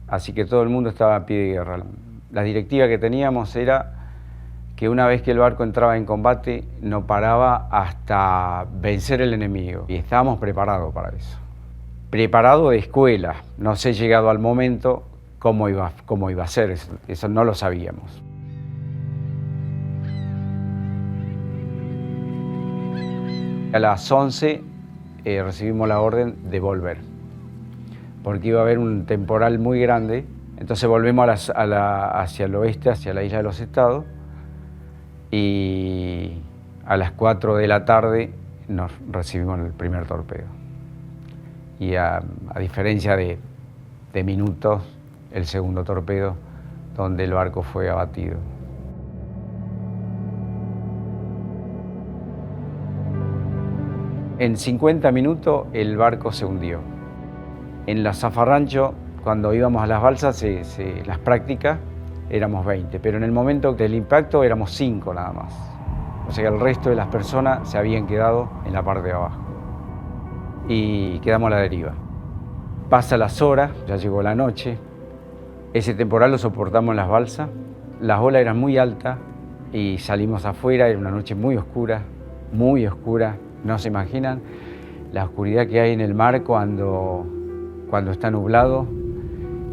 así que todo el mundo estaba a pie de guerra. La directiva que teníamos era que una vez que el barco entraba en combate no paraba hasta vencer el enemigo, y estábamos preparados para eso. Preparado de escuela, no sé llegado al momento cómo iba a ser, eso no lo sabíamos. A las 11 recibimos la orden de volver, porque iba a haber un temporal muy grande. Entonces volvemos hacia el oeste, hacia la isla de los Estados, y a las 4 de la tarde nos recibimos el primer torpedo. Y a diferencia de minutos, el segundo torpedo, donde el barco fue abatido. En 50 minutos el barco se hundió. En la zafarrancho, cuando íbamos a las balsas, las prácticas, éramos 20, pero en el momento del impacto éramos 5 nada más. O sea que el resto de las personas se habían quedado en la parte de abajo. Y quedamos a la deriva. Pasan las horas, ya llegó la noche. Ese temporal lo soportamos en las balsas. Las olas eran muy altas y salimos afuera. Era una noche muy oscura, muy oscura. No se imaginan la oscuridad que hay en el mar cuando está nublado.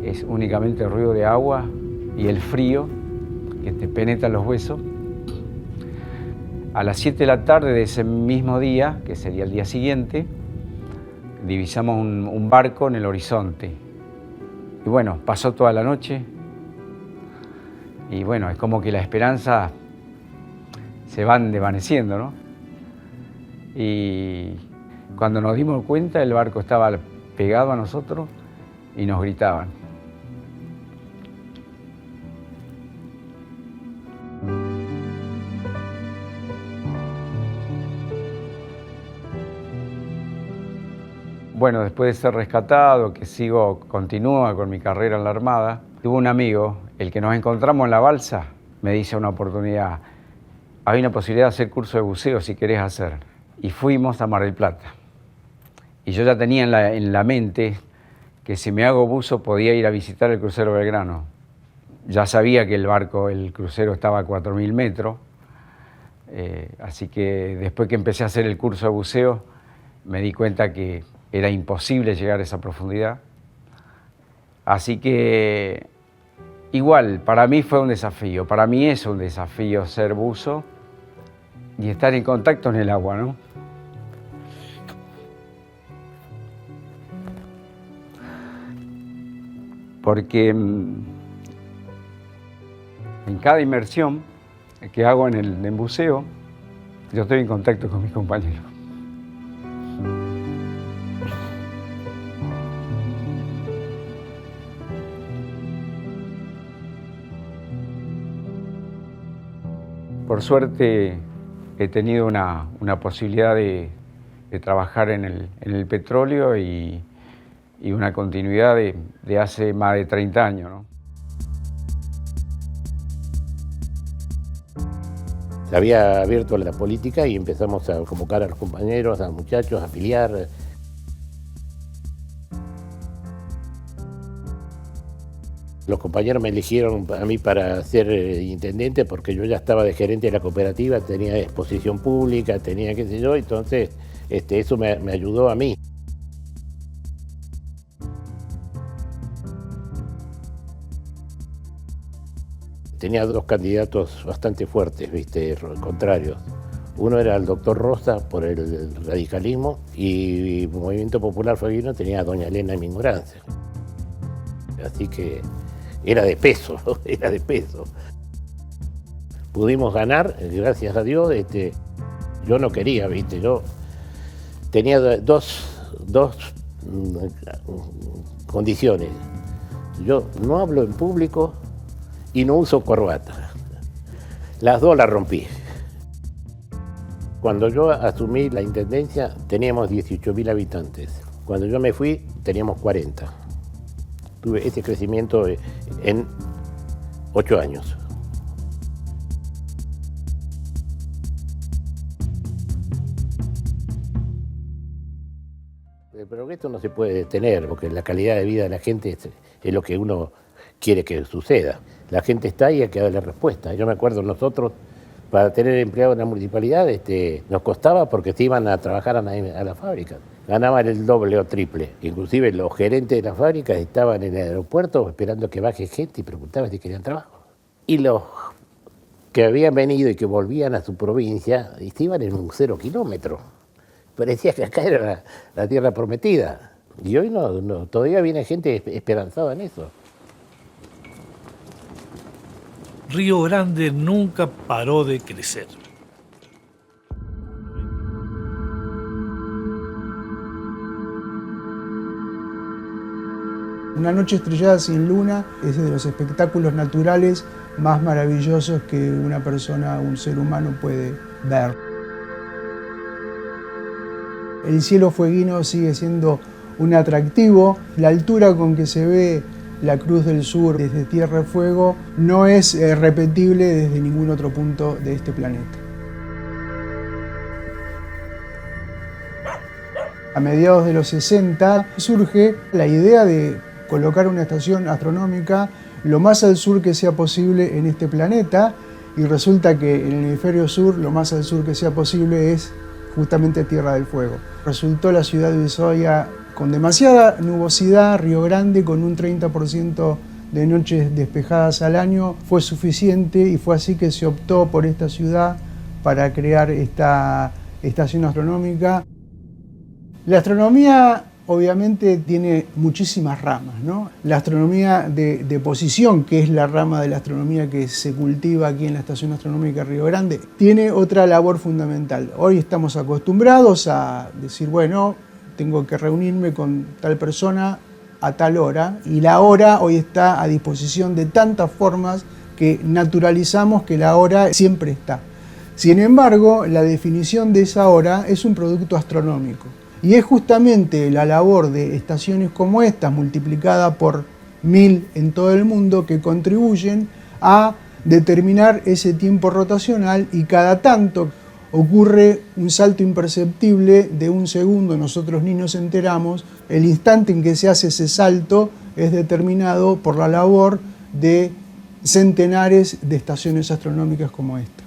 Es únicamente el ruido de agua y el frío que te penetra los huesos. A las 7 de la tarde de ese mismo día, que sería el día siguiente, divisamos un barco en el horizonte. Y bueno, pasó toda la noche. Y bueno, es como que la esperanza se van desvaneciendo, ¿no? Y cuando nos dimos cuenta, el barco estaba pegado a nosotros y nos gritaban. Bueno, después de ser rescatado, que continúa con mi carrera en la Armada, tuve un amigo, el que nos encontramos en la balsa, me dice una oportunidad, hay una posibilidad de hacer curso de buceo si querés hacer. Y fuimos a Mar del Plata. Y yo ya tenía en la mente que si me hago buzo podía ir a visitar el crucero Belgrano. Ya sabía que el crucero estaba a 4.000 metros, así que después que empecé a hacer el curso de buceo, me di cuenta que era imposible llegar a esa profundidad. Así que igual, para mí fue un desafío, para mí es un desafío ser buzo y estar en contacto en el agua, ¿no? Porque en cada inmersión que hago en buceo, yo estoy en contacto con mis compañeros. Por suerte he tenido una posibilidad de trabajar en el petróleo y una continuidad de hace más de 30 años, ¿no?
Se había abierto la política y empezamos a convocar a los compañeros, a los muchachos, a afiliar. Los compañeros me eligieron a mí para ser intendente porque yo ya estaba de gerente de la cooperativa, tenía exposición pública, tenía qué sé yo, entonces eso me ayudó a mí. Tenía dos candidatos bastante fuertes, contrarios. Uno era el doctor Rosa por el radicalismo y Movimiento Popular Fabiano tenía a doña Elena Mingorancia. Así que era de peso, era de peso. Pudimos ganar, gracias a Dios. Yo no quería, yo tenía dos condiciones. Yo no hablo en público y no uso corbata. Las dos las rompí. Cuando yo asumí la intendencia teníamos 18.000 habitantes. Cuando yo me fui teníamos 40. Tuve ese crecimiento en 8 años. Pero esto no se puede detener, porque la calidad de vida de la gente es lo que uno quiere que suceda. La gente está ahí y hay que darle respuesta. Yo me acuerdo, nosotros, para tener empleados en la municipalidad, nos costaba porque se iban a trabajar a la fábrica. Ganaban el doble o triple. Inclusive los gerentes de las fábricas estaban en el aeropuerto esperando que baje gente y preguntaban si querían trabajo. Y los que habían venido y que volvían a su provincia, se iban en un 0 kilómetro. Parecía que acá era la tierra prometida. Y hoy no, todavía viene gente esperanzada en eso.
Río Grande nunca paró de crecer.
Una noche estrellada sin luna es de los espectáculos naturales más maravillosos que una persona, un ser humano puede ver. El cielo fueguino sigue siendo un atractivo. La altura con que se ve la Cruz del Sur desde Tierra del Fuego no es repetible desde ningún otro punto de este planeta. A mediados de los 60 surge la idea de colocar una estación astronómica lo más al sur que sea posible en este planeta, y resulta que en el hemisferio sur lo más al sur que sea posible es justamente Tierra del Fuego. Resultó la ciudad de Ushuaia con demasiada nubosidad. Río Grande, con un 30% de noches despejadas al año, fue suficiente, y fue así que se optó por esta ciudad para crear esta estación astronómica. La astronomía obviamente tiene muchísimas ramas, ¿no? La astronomía de posición, que es la rama de la astronomía que se cultiva aquí en la Estación Astronómica Río Grande, tiene otra labor fundamental. Hoy estamos acostumbrados a decir, bueno, tengo que reunirme con tal persona a tal hora, y la hora hoy está a disposición de tantas formas que naturalizamos que la hora siempre está. Sin embargo, la definición de esa hora es un producto astronómico. Y es justamente la labor de estaciones como estas, multiplicada por 1000 en todo el mundo, que contribuyen a determinar ese tiempo rotacional, y cada tanto ocurre un salto imperceptible de un segundo, nosotros ni nos enteramos. El instante en que se hace ese salto es determinado por la labor de centenares de estaciones astronómicas como esta.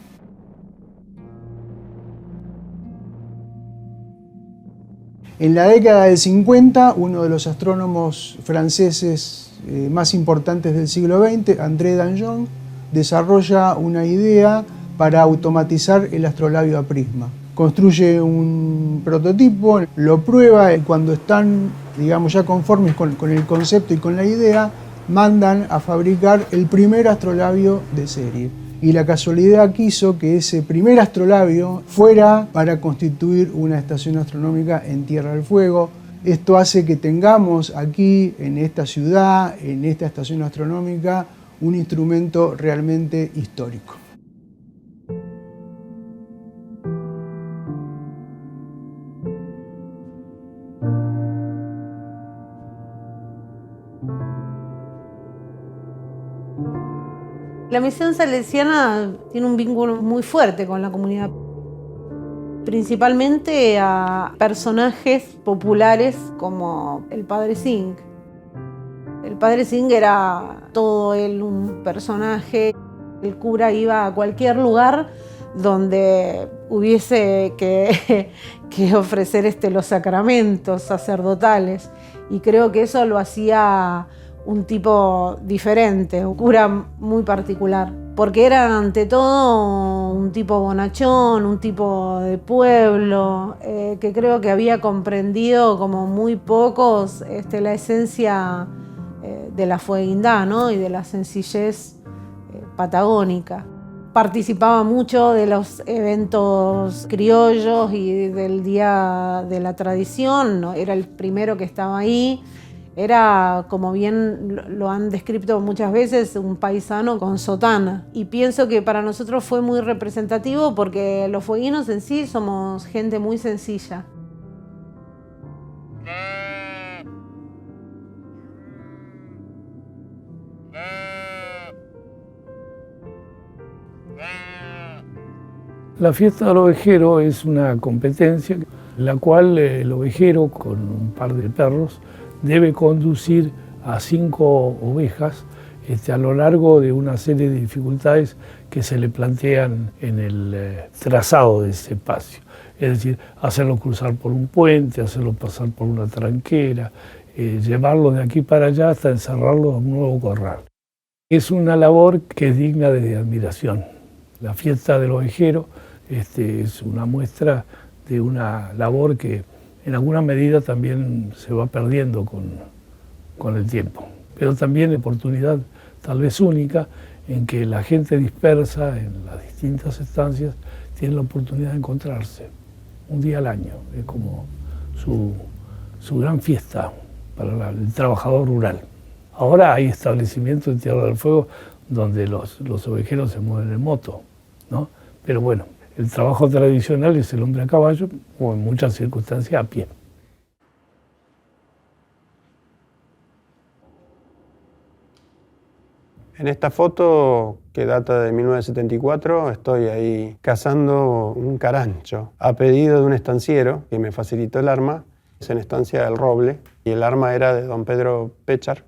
En la década del 50, uno de los astrónomos franceses más importantes del siglo XX, André Danjon, desarrolla una idea para automatizar el astrolabio a prisma. Construye un prototipo, lo prueba, y cuando están, digamos, ya conformes con el concepto y con la idea, mandan a fabricar el primer astrolabio de serie. Y la casualidad quiso que ese primer astrolabio fuera para constituir una estación astronómica en Tierra del Fuego. Esto hace que tengamos aquí, en esta ciudad, en esta estación astronómica, un instrumento realmente histórico.
La misión salesiana tiene un vínculo muy fuerte con la comunidad, principalmente a personajes populares como el Padre Singh. El Padre Singh era todo él un personaje. El cura iba a cualquier lugar donde hubiese que ofrecer los sacramentos sacerdotales, y creo que eso lo hacía un tipo diferente, un cura muy particular, porque era ante todo un tipo bonachón, un tipo de pueblo, que creo que había comprendido como muy pocos la esencia de la fueguindad, ¿no? Y de la sencillez patagónica. Participaba mucho de los eventos criollos y del Día de la Tradición, ¿no? Era el primero que estaba ahí. Era, como bien lo han descrito muchas veces, un paisano con sotana. Y pienso que para nosotros fue muy representativo porque los fueguinos en sí somos gente muy sencilla.
La fiesta del ovejero es una competencia en la cual el ovejero, con un par de perros, debe conducir a 5 ovejas a lo largo de una serie de dificultades que se le plantean en el trazado de ese espacio. Es decir, hacerlo cruzar por un puente, hacerlo pasar por una tranquera, llevarlo de aquí para allá hasta encerrarlo en un nuevo corral. Es una labor que es digna de admiración. La fiesta del ovejero es una muestra de una labor que en alguna medida también se va perdiendo con el tiempo, pero también oportunidad tal vez única en que la gente dispersa en las distintas estancias tiene la oportunidad de encontrarse un día al año. Es como su gran fiesta para el trabajador rural. Ahora hay establecimientos en Tierra del Fuego donde los ovejeros se mueven en moto, ¿no? Pero bueno, el trabajo tradicional es el hombre a caballo o en muchas circunstancias a pie.
En esta foto, que data de 1974, estoy ahí cazando un carancho a pedido de un estanciero que me facilitó el arma. Es en Estancia del Roble y el arma era de don Pedro Péchar.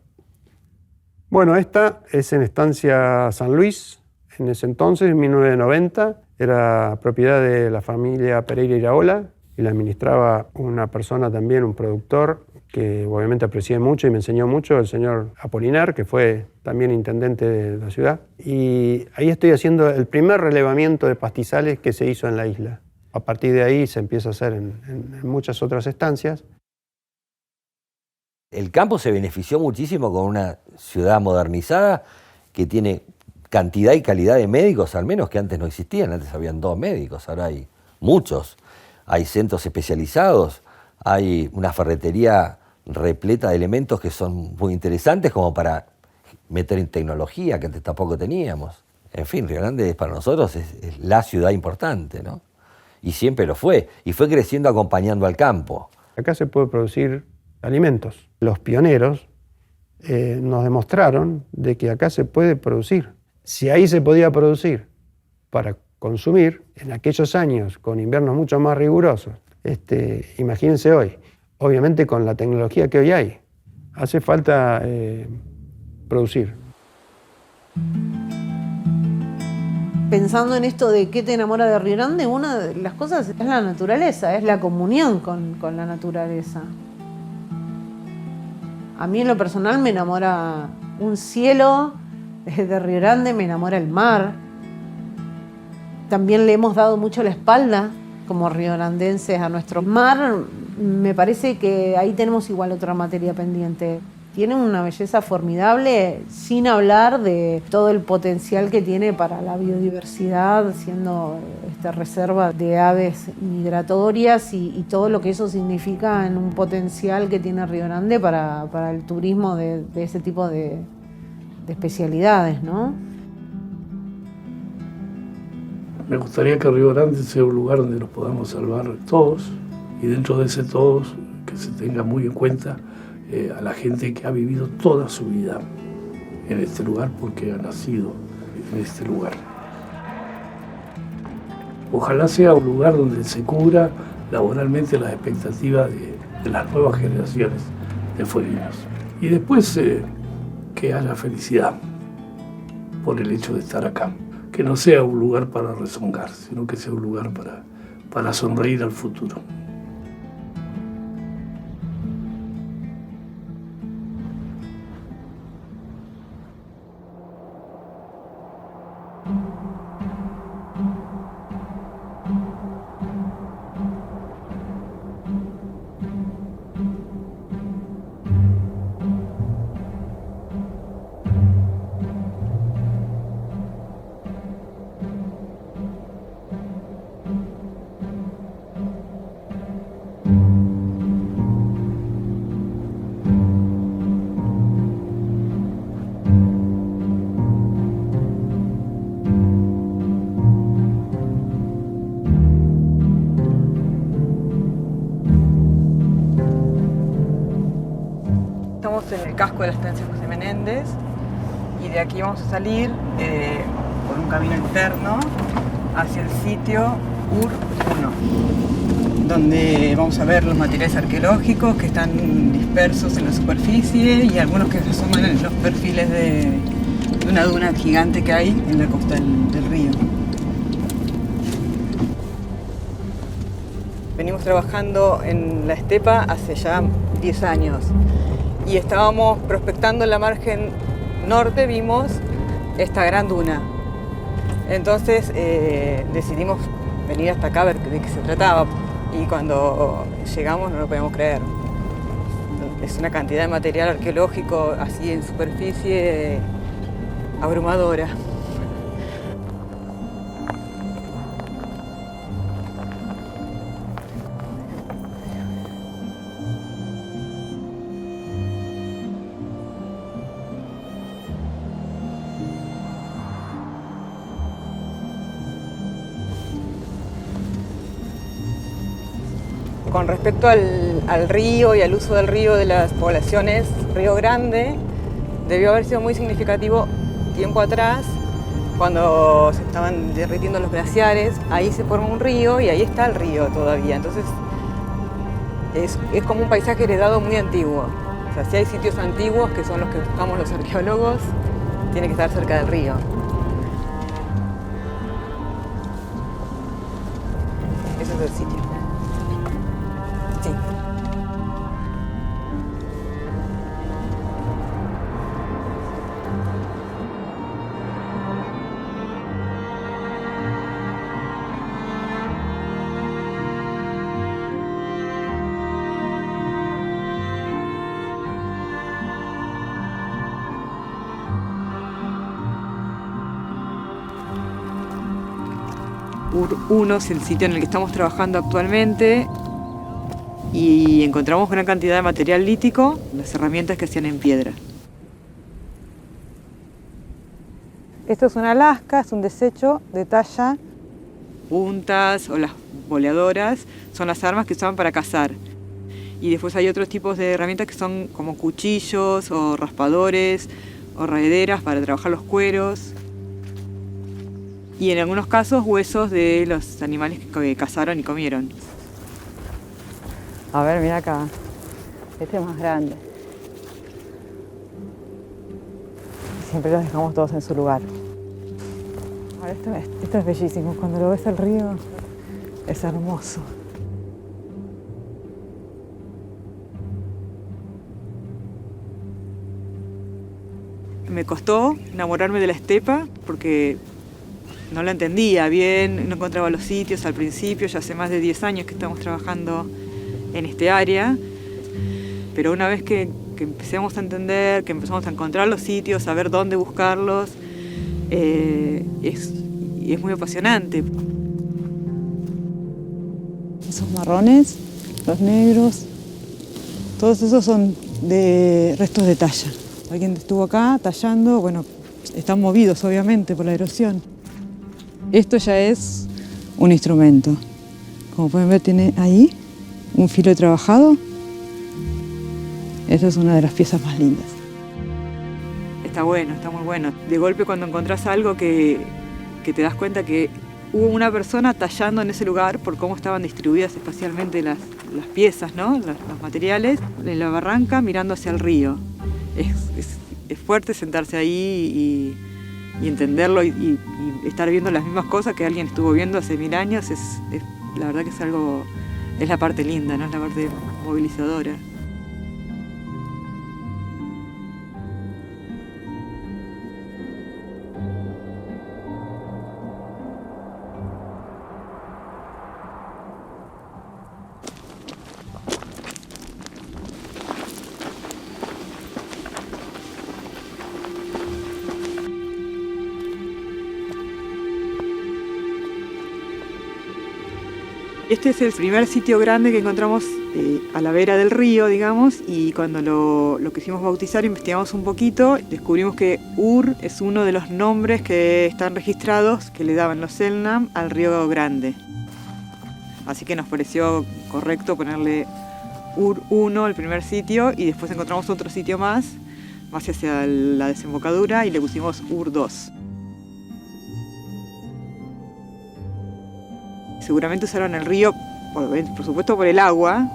Bueno, esta es en Estancia San Luis. En ese entonces, en 1990, era propiedad de la familia Pereira Iraola y la administraba una persona también, un productor, que obviamente aprecié mucho y me enseñó mucho, el señor Apolinar, que fue también intendente de la ciudad. Y ahí estoy haciendo el primer relevamiento de pastizales que se hizo en la isla. A partir de ahí se empieza a hacer en muchas otras estancias.
El campo se benefició muchísimo con una ciudad modernizada que tiene cantidad y calidad de médicos, al menos que antes no existían. Antes habían 2 médicos, ahora hay muchos. Hay centros especializados, hay una ferretería repleta de elementos que son muy interesantes como para meter en tecnología, que antes tampoco teníamos. En fin, Río Grande para nosotros es la ciudad importante, ¿no? Y siempre lo fue, y fue creciendo acompañando al campo.
Acá se puede producir alimentos. Los pioneros nos demostraron de que acá se puede producir. Si ahí se podía producir para consumir, en aquellos años con inviernos mucho más rigurosos, imagínense hoy, obviamente con la tecnología que hoy hay, hace falta producir.
Pensando en esto de qué te enamora de Río Grande, una de las cosas es la naturaleza, es la comunión con la naturaleza. A mí en lo personal me enamora un cielo de Río Grande, me enamora el mar. También le hemos dado mucho la espalda como riograndenses a nuestro mar. Me parece que ahí tenemos igual otra materia pendiente. Tiene una belleza formidable, sin hablar de todo el potencial que tiene para la biodiversidad, siendo esta reserva de aves migratorias y todo lo que eso significa en un potencial que tiene Río Grande para el turismo de ese tipo de especialidades, ¿no?
Me gustaría que Río Grande sea un lugar donde nos podamos salvar todos y dentro de ese todos que se tenga muy en cuenta a la gente que ha vivido toda su vida en este lugar porque ha nacido en este lugar. Ojalá sea un lugar donde se cubra laboralmente las expectativas de las nuevas generaciones de fueguinos. Y después que haya felicidad por el hecho de estar acá. Que no sea un lugar para rezongar, sino que sea un lugar para sonreír al futuro.
estamos en el casco de la estancia José Menéndez y de aquí vamos a salir por un camino interno hacia el sitio UR1, donde vamos a ver los materiales arqueológicos que están dispersos en la superficie y algunos que se asoman en los perfiles de una duna gigante que hay en la costa del río. Venimos trabajando en la estepa hace ya 10 años y estábamos prospectando en la margen norte, vimos esta gran duna. Entonces decidimos venir hasta acá a ver de qué se trataba y cuando llegamos no lo podíamos creer. Es una cantidad de material arqueológico así en superficie abrumadora. Con respecto al río y al uso del río de las poblaciones, Río Grande debió haber sido muy significativo tiempo atrás, cuando se estaban derritiendo los glaciares. Ahí se forma un río y ahí está el río todavía. Entonces es como un paisaje heredado muy antiguo. O sea, si hay sitios antiguos, que son los que buscamos los arqueólogos, tiene que estar cerca del río. Ese es el sitio. Sí. UR1 es el sitio en el que estamos trabajando actualmente y encontramos gran cantidad de material lítico, las herramientas que hacían en piedra. Esto es una lasca, es un desecho de talla. Puntas o las boleadoras son las armas que usaban para cazar. Y después hay otros tipos de herramientas que son como cuchillos o raspadores o raederas para trabajar los cueros. Y en algunos casos huesos de los animales que cazaron y comieron. A ver, mira acá. Este es más grande. Siempre los dejamos todos en su lugar. Ahora esto es bellísimo. Cuando lo ves al río, es hermoso. Me costó enamorarme de la estepa porque no la entendía bien, no encontraba los sitios al principio. Ya hace más de 10 años que estamos trabajando en este área, pero una vez que empezamos a entender, que empezamos a encontrar los sitios, a ver dónde buscarlos, es muy apasionante. Esos marrones, los negros, todos esos son de restos de talla. Alguien estuvo acá tallando, bueno, están movidos obviamente por la erosión. Esto ya es un instrumento. Como pueden ver, tiene ahí un filo trabajado. Esa es una de las piezas más lindas. Está bueno, está muy bueno. De golpe cuando encontrás algo que te das cuenta que hubo una persona tallando en ese lugar por cómo estaban distribuidas espacialmente las piezas, ¿no? Los materiales, en la barranca mirando hacia el río. Es fuerte sentarse ahí y entenderlo y estar viendo las mismas cosas que alguien estuvo viendo hace 1000 años. La verdad que es algo... Es la parte linda, ¿no? Es la parte movilizadora. Este es el primer sitio grande que encontramos a la vera del río, digamos, y cuando lo quisimos bautizar, investigamos un poquito, descubrimos que Ur es uno de los nombres que están registrados que le daban los Selknam al río Grande. Así que nos pareció correcto ponerle Ur 1, el primer sitio, y después encontramos otro sitio más hacia la desembocadura y le pusimos Ur 2. Seguramente usaron el río, por supuesto por el agua,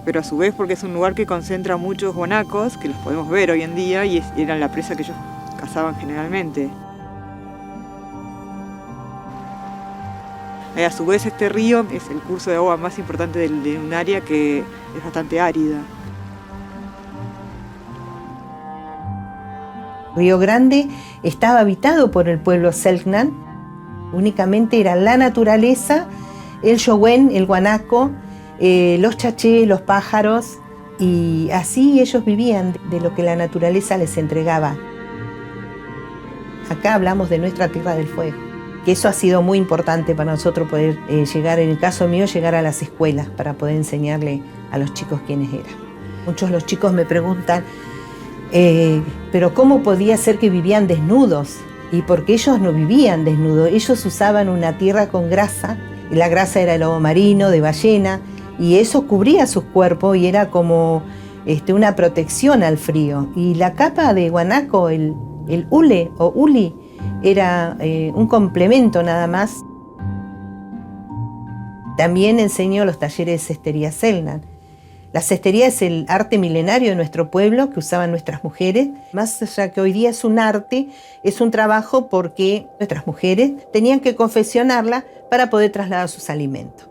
pero a su vez porque es un lugar que concentra muchos guanacos, que los podemos ver hoy en día, y eran la presa que ellos cazaban generalmente. A su vez este río es el curso de agua más importante de un área que es bastante árida.
Río Grande estaba habitado por el pueblo Selknam. Únicamente era la naturaleza, el yowen, el guanaco, los chachés, los pájaros, y así ellos vivían de lo que la naturaleza les entregaba. Acá hablamos de nuestra Tierra del Fuego, que eso ha sido muy importante para nosotros poder llegar, en el caso mío, llegar a las escuelas para poder enseñarle a los chicos quiénes eran. Muchos de los chicos me preguntan, pero ¿cómo podía ser que vivían desnudos? Y porque ellos no vivían desnudos, ellos usaban una tierra con grasa, y la grasa era el lobo marino, de ballena, y eso cubría sus cuerpos y era como una protección al frío. Y la capa de guanaco, el hule o uli, era un complemento nada más. También enseño los talleres de cestería Selknam. La cestería es el arte milenario de nuestro pueblo que usaban nuestras mujeres. Más allá que hoy día es un arte, es un trabajo porque nuestras mujeres tenían que confeccionarla para poder trasladar sus alimentos.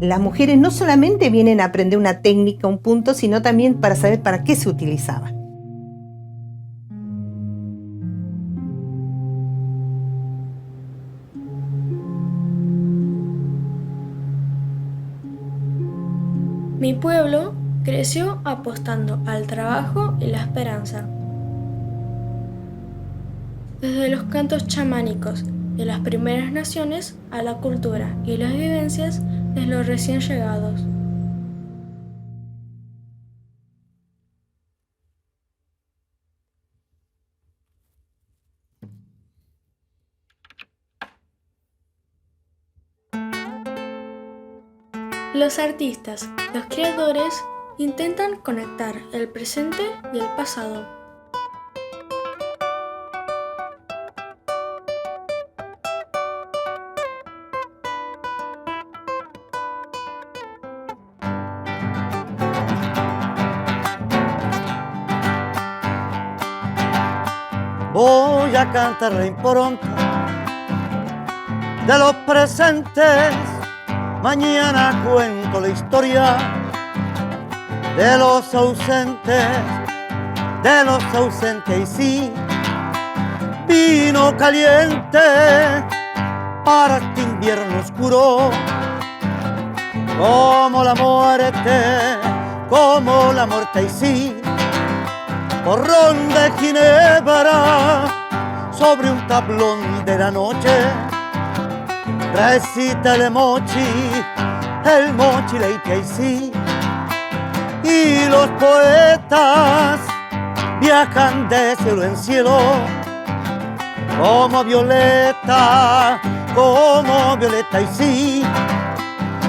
Las mujeres no solamente vienen a aprender una técnica, un punto, sino también para saber para qué se utilizaba.
Mi pueblo creció apostando al trabajo y la esperanza. Desde los cantos chamánicos de las primeras naciones a la cultura y las vivencias de los recién llegados. Los artistas, los creadores, intentan conectar el presente y el pasado.
Voy a cantar la impronta de los presentes. Mañana cuento la historia de los ausentes y sí, vino caliente para este invierno oscuro, como la muerte y sí, borrón de ginebra sobre un tablón de la noche. Recita el mochi leite y sí, y los poetas viajan de cielo en cielo, como violeta y sí,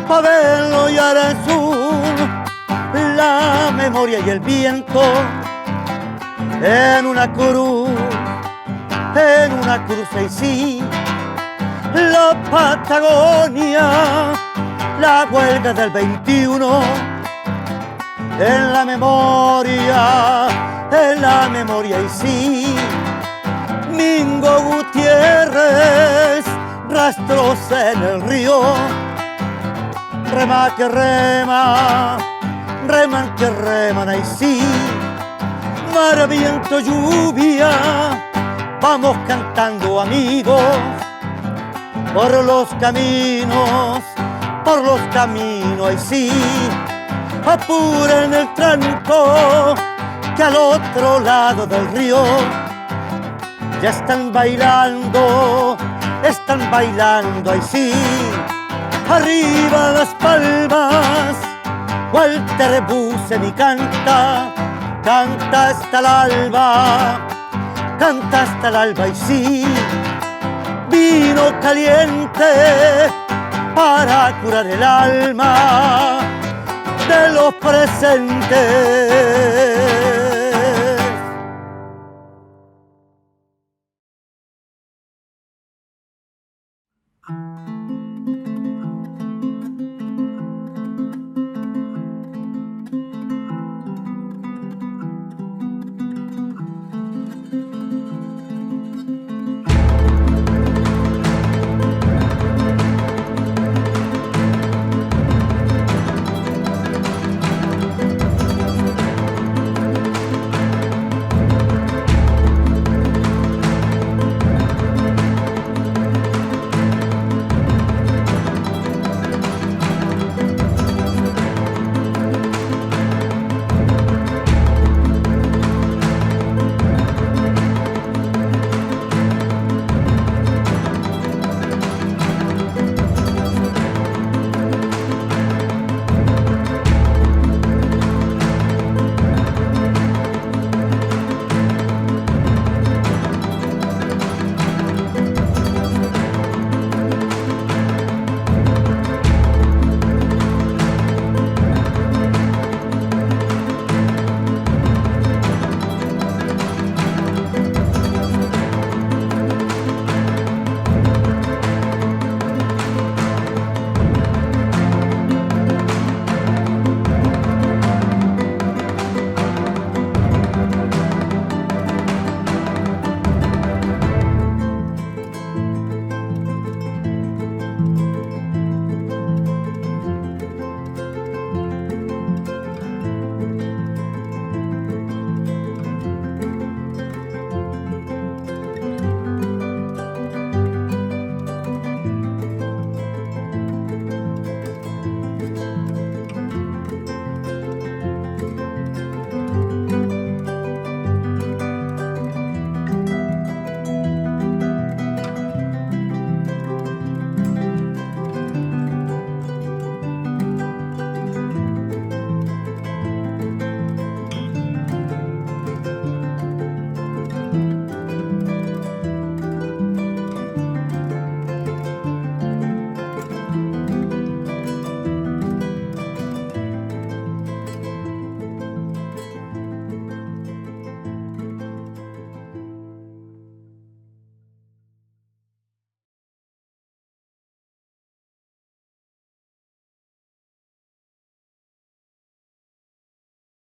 pa' verlo y al sur, la memoria y el viento, en una cruz y sí, la Patagonia, la huelga del 21, en la memoria y sí, Mingo Gutiérrez, rastros en el río, rema que reman y sí, mar, viento, lluvia, vamos cantando amigos, por los caminos y sí, apuren el tranco, que al otro lado del río ya están bailando y sí, arriba las palmas, Walter Busen y canta hasta el alba y sí, vino caliente para curar el alma de los presentes.